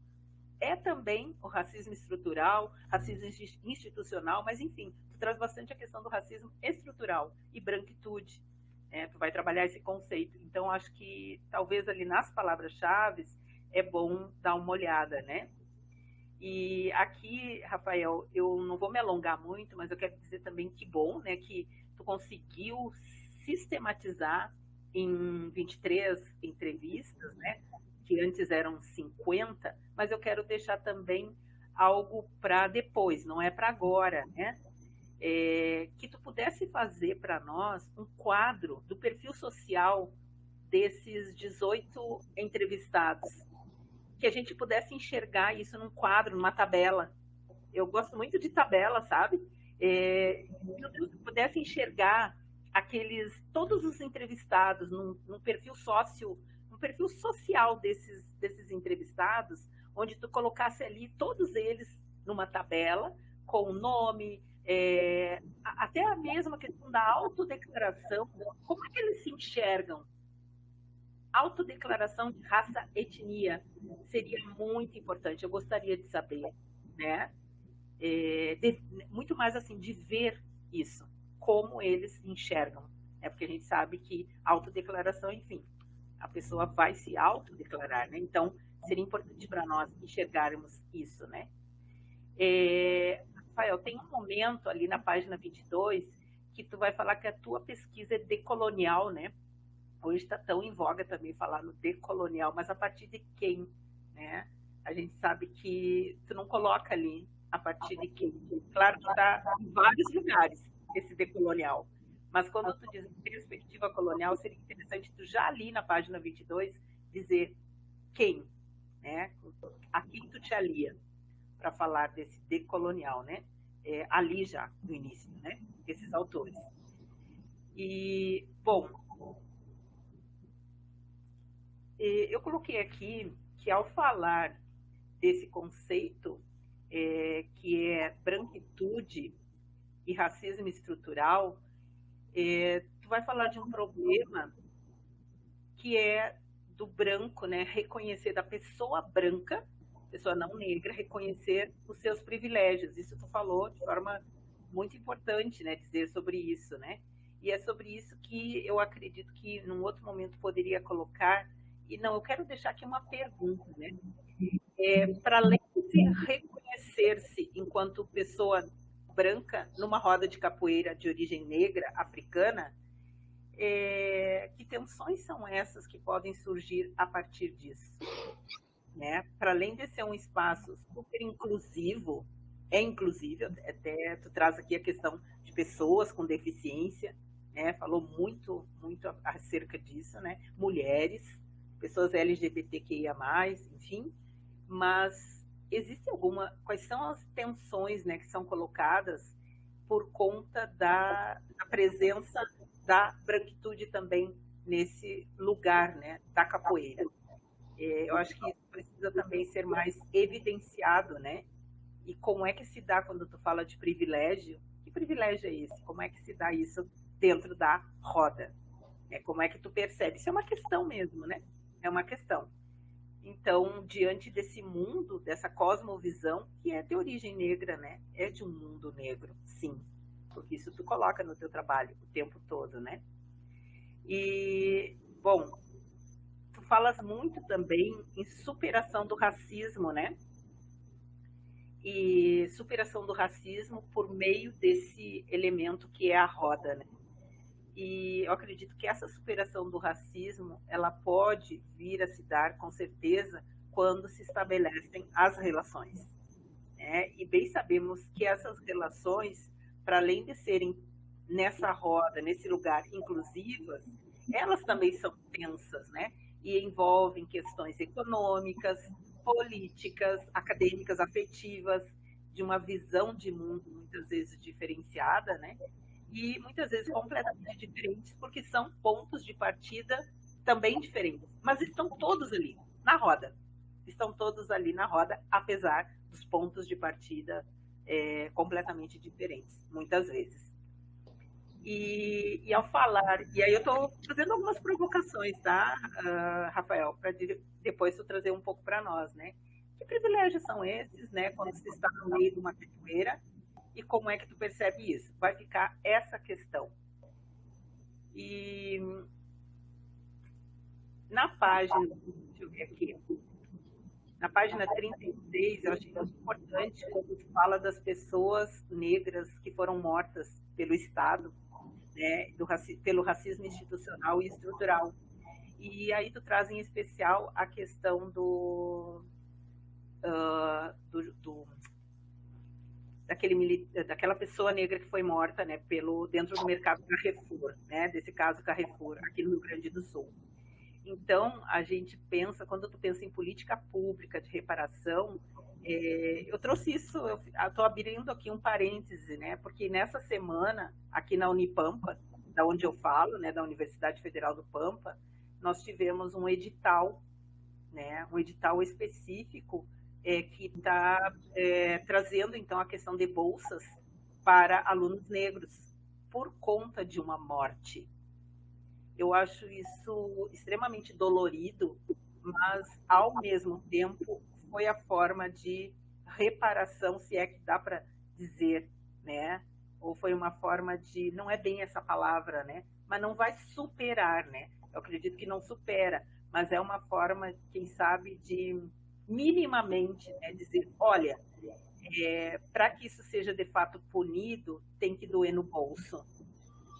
é também o racismo estrutural, racismo institucional, mas, enfim, tu traz bastante a questão do racismo estrutural e branquitude. Tu vai trabalhar esse conceito. Então, acho que talvez ali nas palavras-chave é bom dar uma olhada, né? E aqui, Rafael, eu não vou me alongar muito, mas eu quero dizer também que bom, né, que tu conseguiu sistematizar em 23 entrevistas, né, que antes eram 50, mas eu quero deixar também algo para depois, não é para agora, né? Que tu pudesse fazer para nós um quadro do perfil social desses 18 entrevistados, que a gente pudesse enxergar isso num quadro, numa tabela. Eu gosto muito de tabela, sabe? Que eu pudesse enxergar todos os entrevistados num perfil social desses entrevistados, onde tu colocasse ali todos eles numa tabela, com o nome, até a mesma questão da autodeclaração, como é que eles se enxergam? Autodeclaração de raça, etnia, seria muito importante, eu gostaria de saber, né? Muito mais assim, de ver isso, como eles se enxergam, né? Porque a gente sabe que autodeclaração, enfim, a pessoa vai se autodeclarar, né? Então, seria importante para nós enxergarmos isso, né? Rafael, tem um momento ali na página 22 que tu vai falar que a tua pesquisa é decolonial, né? Hoje está tão em voga também falar no decolonial, mas a partir de quem, né? A gente sabe que tu não coloca ali a partir de quem. Claro que está em vários lugares esse decolonial, mas quando tu diz perspectiva colonial, seria interessante tu já ali na página 22 dizer quem, né? A quem tu te alia para falar desse decolonial, né? Ali já, no início, né? Esses autores. E, bom, eu coloquei aqui que ao falar desse conceito, que é branquitude e racismo estrutural, tu vai falar de um problema que é do branco, né? Reconhecer da pessoa branca, pessoa não negra, reconhecer os seus privilégios. Isso tu falou de forma muito importante, né, dizer sobre isso, né? E é sobre isso que eu acredito que num outro momento poderia colocar. E não, eu quero deixar aqui uma pergunta, né? Para além de reconhecer-se enquanto pessoa branca numa roda de capoeira de origem negra, africana, que tensões são essas que podem surgir a partir disso? Né? Para além de ser um espaço super inclusivo, é inclusivo, até tu traz aqui a questão de pessoas com deficiência, né? Falou muito acerca disso, né? Mulheres, pessoas LGBTQIA+, enfim, mas existe quais são as tensões, né, que são colocadas por conta da presença da branquitude também nesse lugar, né, da capoeira? Eu acho que isso precisa também ser mais evidenciado, né? E como é que se dá quando tu fala de privilégio? Que privilégio é esse? Como é que se dá isso dentro da roda? Como é que tu percebe? Isso é uma questão mesmo, né? É uma questão. Então, diante desse mundo, dessa cosmovisão, que é de origem negra, né? É de um mundo negro, sim. Porque isso tu coloca no teu trabalho o tempo todo, né? E, bom, tu falas muito também em superação do racismo, né? E superação do racismo por meio desse elemento que é a roda, né? E eu acredito que essa superação do racismo, ela pode vir a se dar, com certeza, quando se estabelecem as relações, né? E bem sabemos que essas relações, para além de serem nessa roda, nesse lugar, inclusivas, elas também são tensas, né? E envolvem questões econômicas, políticas, acadêmicas, afetivas, de uma visão de mundo muitas vezes diferenciada, né? E muitas vezes completamente diferentes, porque são pontos de partida também diferentes, mas estão todos ali na roda. Estão todos ali na roda, apesar dos pontos de partida completamente diferentes, muitas vezes. E ao falar, e aí eu estou fazendo algumas provocações, tá, Rafael, para depois tu trazer um pouco para nós, né? Que privilégios são esses, né, quando você está no meio de uma capoeira, e como é que tu percebe isso? Vai ficar essa questão. E na página, deixa eu ver aqui, na página 36, eu achei muito importante quando tu fala das pessoas negras que foram mortas pelo Estado, né, pelo racismo institucional e estrutural. E aí tu traz em especial a questão daquela pessoa negra que foi morta, né, dentro do mercado Carrefour, né, desse caso Carrefour, aqui no Rio Grande do Sul. Então, a gente pensa, quando tu pensa em política pública de reparação, eu trouxe isso, eu estou abrindo aqui um parêntese, né, porque nessa semana, aqui na Unipampa, da onde eu falo, né, da Universidade Federal do Pampa, nós tivemos um edital, né, um edital específico que está trazendo, então, a questão de bolsas para alunos negros por conta de uma morte. Eu acho isso extremamente dolorido, mas, ao mesmo tempo, foi a forma de reparação, se é que dá para dizer, né? Ou foi uma forma de, não é bem essa palavra, né? Mas não vai superar, né? Eu acredito que não supera, mas é uma forma, quem sabe, de minimamente, né, dizer, olha, para que isso seja de fato punido, tem que doer no bolso.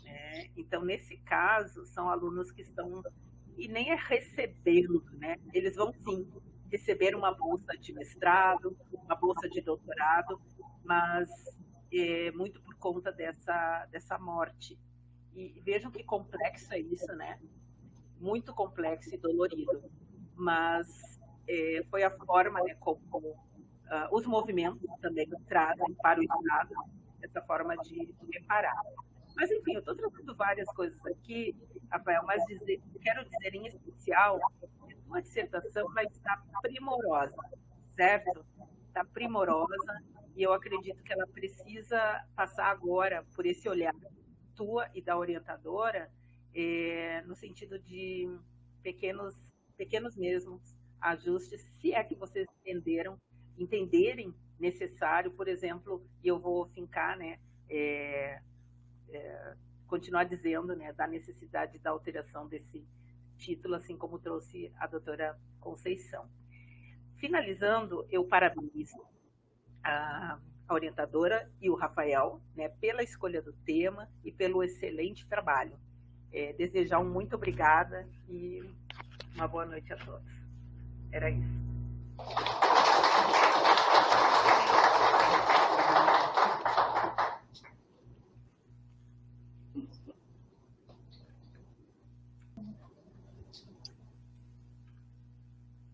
Né? Então, nesse caso, são alunos que estão, e nem é recebendo, né? Eles vão sim receber uma bolsa de mestrado, uma bolsa de doutorado, mas muito por conta dessa morte. E vejam que complexo é isso, né? Muito complexo e dolorido. Mas foi a forma, né, como os movimentos também trazem para o Estado essa forma de reparar. Mas, enfim, eu estou trazendo várias coisas aqui, Rafael, mas quero dizer em especial que a tua dissertação vai estar primorosa, certo? Está primorosa, e eu acredito que ela precisa passar agora por esse olhar tua e da orientadora, no sentido de pequenos mesmos ajustes, se é que vocês entenderem necessário, por exemplo, e eu vou fincar, né, continuar dizendo, né, da necessidade da alteração desse título, assim como trouxe a doutora Conceição. Finalizando, eu parabenizo a orientadora e o Rafael, né, pela escolha do tema e pelo excelente trabalho. Desejar um muito obrigada e uma boa noite a todos. Era isso.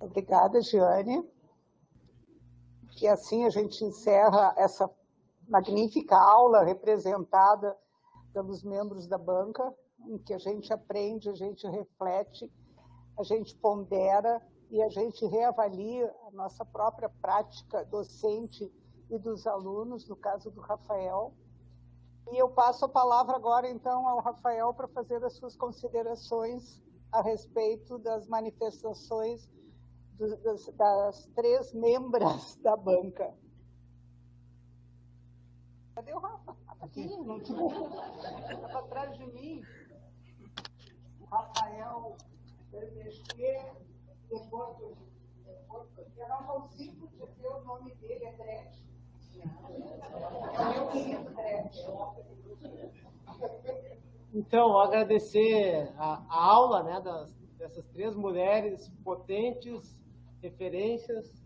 Obrigada, Giane. Que assim a gente encerra essa magnífica aula representada pelos membros da banca, em que a gente aprende, a gente reflete, a gente pondera e a gente reavalia a nossa própria prática docente e dos alunos, no caso do Rafael. E eu passo a palavra agora, então, ao Rafael para fazer as suas considerações a respeito das manifestações das 3 membras da banca. Cadê o Rafa? Aqui, não tinha. Estava atrás de mim. O Rafael Bermesquer, eu não consigo dizer o nome dele, é Drete. É o meu querido Drete. Então, agradecer a aula, né, dessas 3 mulheres potentes, referências,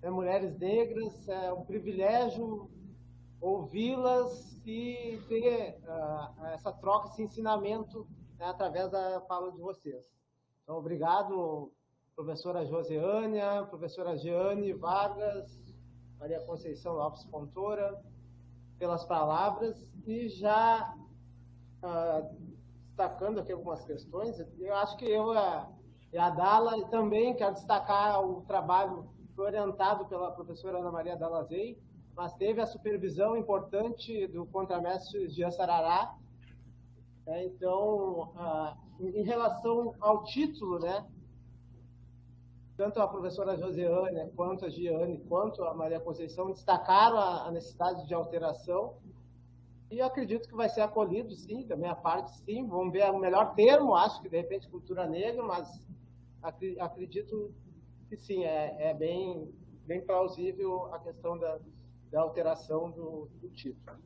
mulheres negras. É um privilégio ouvi-las e ter essa troca, esse ensinamento, né, através da fala de vocês. Então, obrigado, professora Joseânia, professora Jeane Vargas, Maria Conceição Lopes Fontoura, pelas palavras. E já destacando aqui algumas questões, eu acho que eu e a Dala, e também quero destacar o trabalho orientado pela professora Ana Maria Dalazei, mas teve a supervisão importante do contramestre Jean Sarará. Então, em relação ao título, né, tanto a professora Joseânia, quanto a Giane, quanto a Maria Conceição destacaram a necessidade de alteração, e eu acredito que vai ser acolhido, sim, da minha parte, sim. Vamos ver o melhor termo, acho que, de repente, cultura negra, mas acredito que, sim, é bem plausível a questão da alteração do título.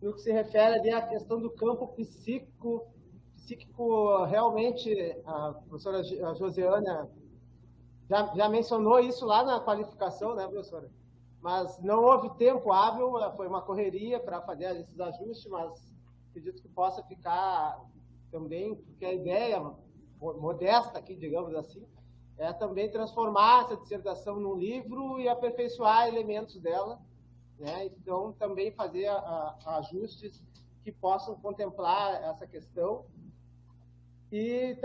No que se refere ali à questão do campo psíquico, realmente, a professora Joseânia já mencionou isso lá na qualificação, né, professora? Mas não houve tempo hábil, foi uma correria para fazer esses ajustes, mas acredito que possa ficar também, porque a ideia modesta aqui, digamos assim, é também transformar essa dissertação num livro e aperfeiçoar elementos dela, né? Então, também fazer ajustes que possam contemplar essa questão. E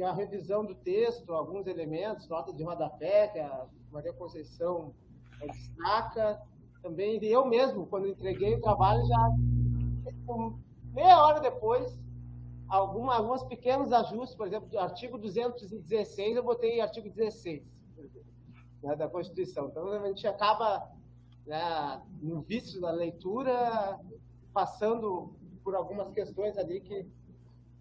a revisão do texto, alguns elementos, nota de rodapé, que a Maria Conceição destaca. Também eu mesmo, quando entreguei o trabalho, já meia hora depois, alguns pequenos ajustes, por exemplo, do artigo 216, eu botei artigo 16, né, da Constituição. Então, a gente acaba, né, no vício da leitura, passando por algumas questões ali que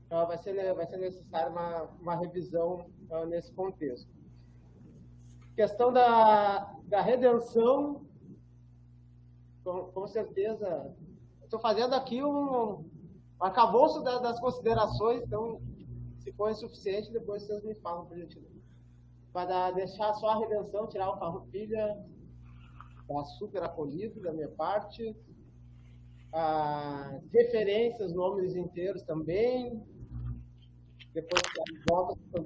vai ser necessária uma revisão nesse contexto. Questão da redenção, com certeza. Estou fazendo aqui um arcabouço das considerações, então, se for insuficiente, depois vocês me falam, por gentileza. Para deixar só a redenção, tirar o farroupilha, está super acolhido da minha parte. Referências, nomes inteiros também. Depois volta para o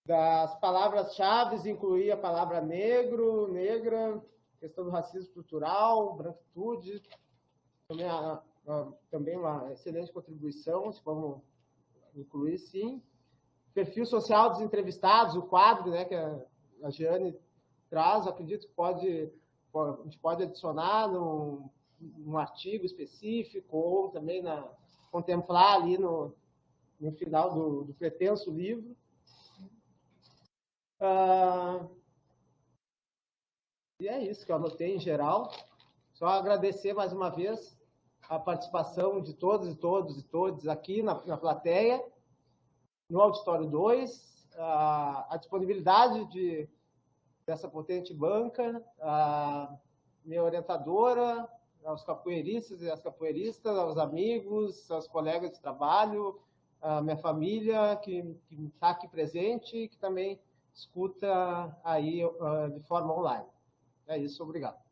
das palavras-chave, incluir a palavra negro, negra, questão do racismo estrutural, branquitude, também uma excelente contribuição, se vamos incluir, sim. Perfil social dos entrevistados, o quadro, né, que a Giane traz, acredito que pode a gente pode adicionar num artigo específico ou também contemplar ali no final do pretenso livro. E é isso que eu anotei em geral. Só agradecer mais uma vez a participação de todos e todas aqui na plateia, no Auditório 2, a disponibilidade dessa potente banca, a minha orientadora, aos capoeiristas e às capoeiristas, aos amigos, aos colegas de trabalho, a minha família que está aqui presente, que também escuta aí de forma online. É isso, obrigado.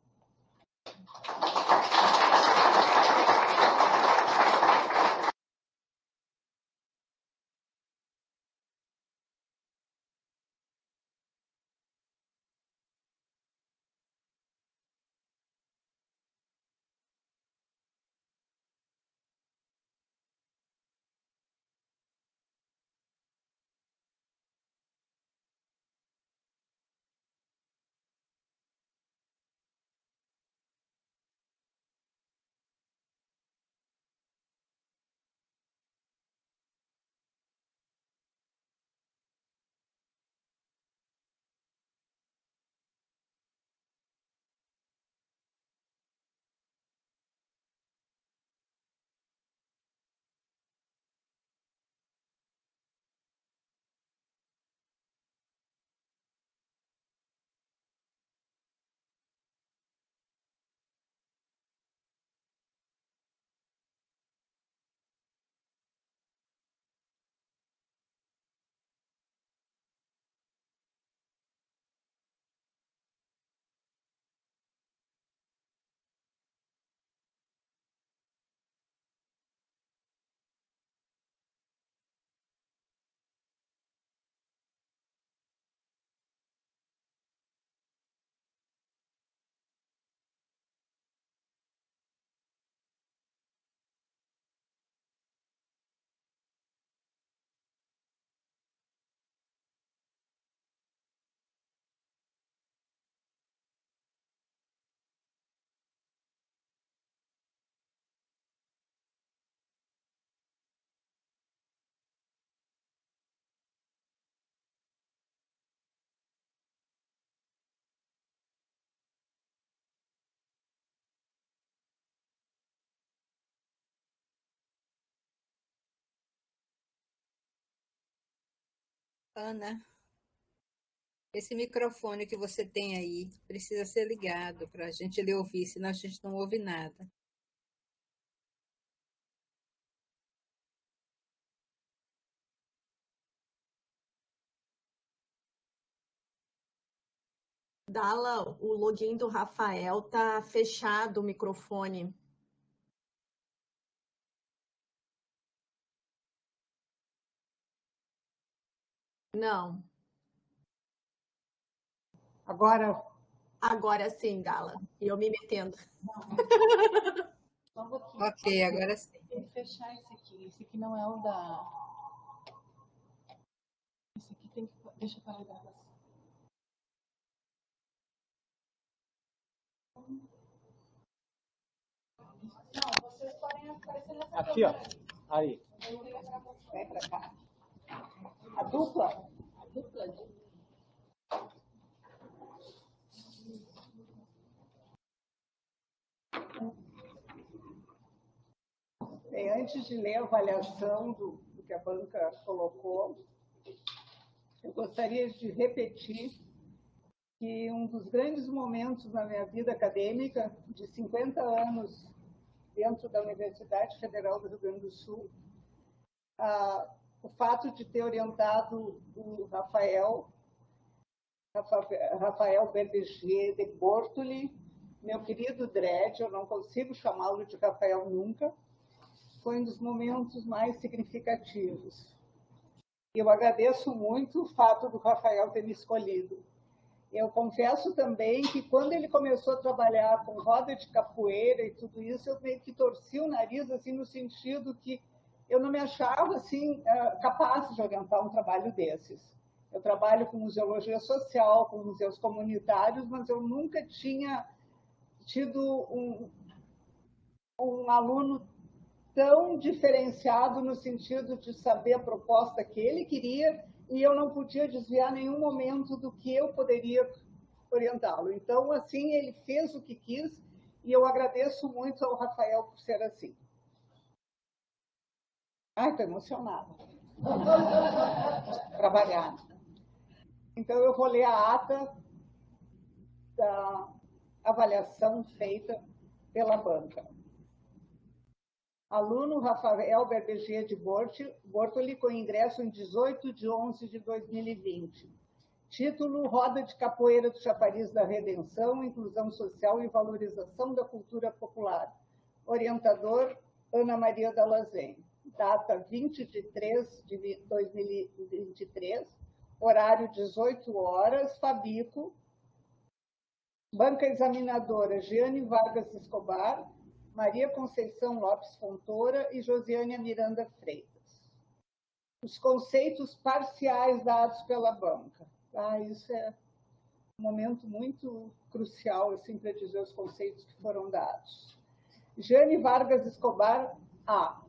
Ana, esse microfone que você tem aí precisa ser ligado para a gente lhe ouvir, senão a gente não ouve nada. Dala, o login do Rafael tá fechado, o microfone. Não. Agora sim, Dala. E eu me metendo. Ok, agora sim. Tem que fechar esse aqui. Esse aqui não é o da... Esse aqui tem que... Deixa eu parar a gravação. Não, vocês podem aparecer nessa aqui, ó. Aí. Vem para cá. A dupla. Bem, antes de ler a avaliação do que a banca colocou, eu gostaria de repetir que um dos grandes momentos na minha vida acadêmica, de 50 anos dentro da Universidade Federal do Rio Grande do Sul, o fato de ter orientado o Rafael Berbiger de Bortoli, meu querido Dredd, eu não consigo chamá-lo de Rafael nunca, foi um dos momentos mais significativos. Eu agradeço muito o fato do Rafael ter me escolhido. Eu confesso também que quando ele começou a trabalhar com roda de capoeira e tudo isso, eu meio que torci o nariz, assim, no sentido que eu não me achava assim, capaz de orientar um trabalho desses. Eu trabalho com museologia social, com museus comunitários, mas eu nunca tinha tido um aluno tão diferenciado no sentido de saber a proposta que ele queria e eu não podia desviar nenhum momento do que eu poderia orientá-lo. Então, assim, ele fez o que quis e eu agradeço muito ao Rafael por ser assim. Ai, estou emocionada. Trabalhar. Então, eu vou ler a ata da avaliação feita pela banca. Aluno Rafael Berbegia de Bortoli, com ingresso em 18 de 11 de 2020. Título: Roda de Capoeira do Chafariz da Redenção, Inclusão Social e Valorização da Cultura Popular. Orientador: Ana Maria Dalazen. Data: 20 de 3 de 2023. Horário: 18 horas. Fabico. Banca examinadora: Jeane Vargas Escobar, Maria Conceição Lopes Fontoura e Josiânia Miranda Freitas. Os conceitos parciais dados pela banca. Isso é um momento muito crucial, assim, para dizer os conceitos que foram dados. Jeane Vargas Escobar, A.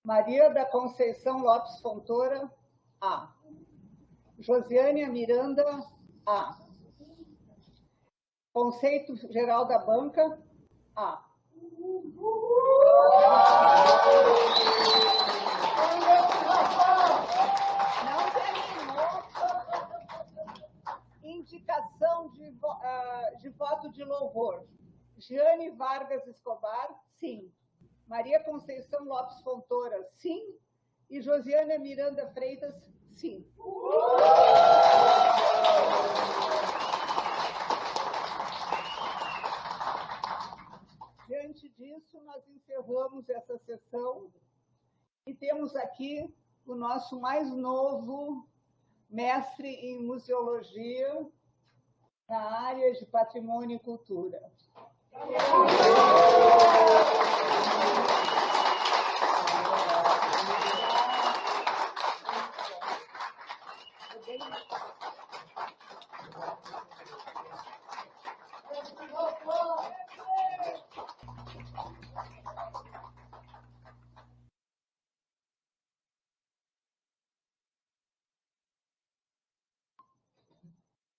Maria da Conceição Lopes Fontoura, A. Josiânia Miranda, A. Conceito geral da banca, A. Não terminou. Indicação de voto de louvor. Jeane Vargas Escobar, sim. Maria Conceição Lopes Fontoura, sim. E Josiânia Miranda Freitas, sim. Diante disso, nós encerramos essa sessão e temos aqui o nosso mais novo mestre em museologia na área de patrimônio e cultura.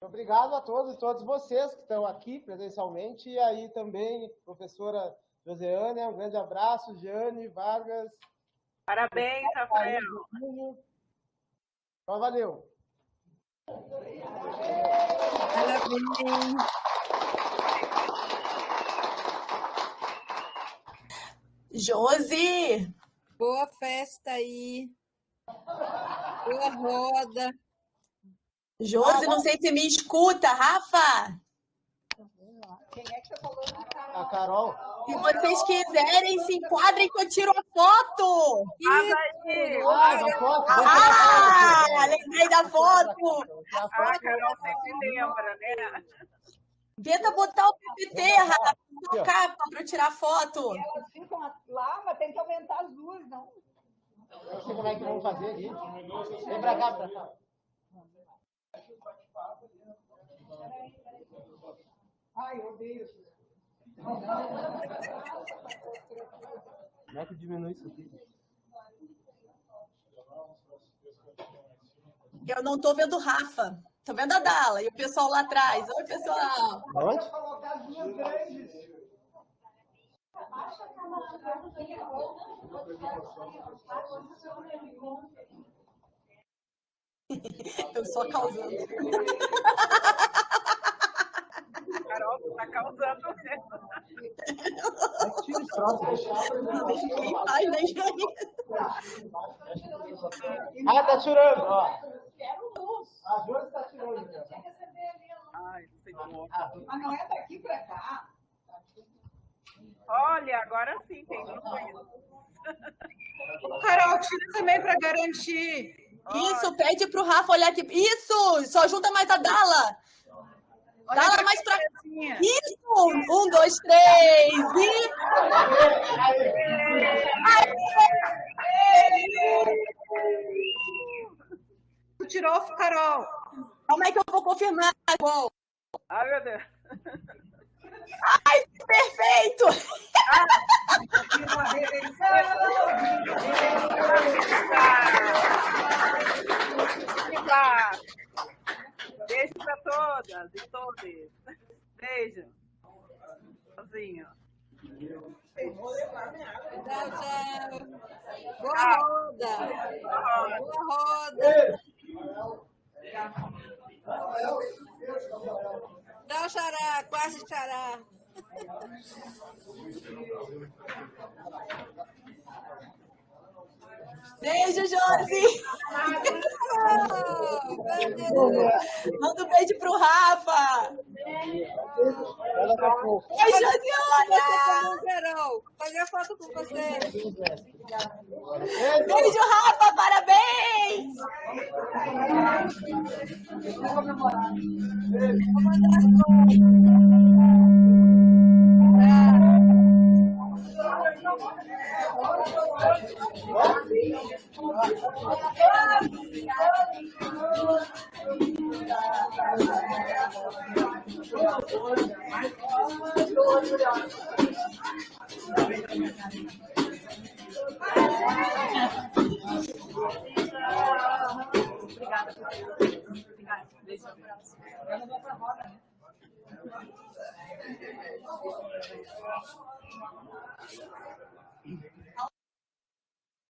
Obrigado a todos e todas vocês que estão aqui presencialmente, e aí também, professora Josiânia, um grande abraço, Jeane Vargas. Parabéns, Rafael. Então, valeu. Parabéns. Josi! Boa festa aí. Boa roda. Josi, não sei se me escuta. Rafa! Quem é que está falando? A Carol. Se vocês quiserem, se enquadrem que eu tiro a foto. Da foto. Lembrei da foto. A Carol sempre lembra, né? Tenta botar o PPT, Rafa, na capa para eu tirar foto. Elas ficam lá, mas tem que aumentar as duas, não? Eu não sei como é que vamos fazer aqui. Vem pra cá, pra cá. Ai, eu odeio isso. Como é que diminui isso aqui? Eu não tô vendo o Rafa. Tô vendo a Dala e o pessoal lá atrás. Oi, pessoal. Onde? Colocar as duas grandes. Eu só causando. Carol, tu tá causando. Tira os troços. Quem faz, né, gente? Ah, tá tirando, ó. A Josi tá tirando. Ai, não sei como. Mas não é daqui para cá. Olha, agora sim, tem luz. Carol, tira também para garantir. Isso, pede pro Rafa olhar aqui. Isso, só junta mais a Dala. Dala mais pra cá. Isso, 1, 2, 3 e... Tu tirou, Carol. Como é que eu vou confirmar? Bom. Ai, meu Deus. Ai, perfeito! Uma redenção! Beijo para todas e todos. Beijo. Sozinho. Tchau, tchau. Boa roda. Boa roda. Tchau, xará. Quase xará. Beijo, Josi! Manda um beijo pro Rafa! Oi, Josiana! Carol, fazer foto com você. Beijo, Rafa! Parabéns! Vou mandar Obrigada.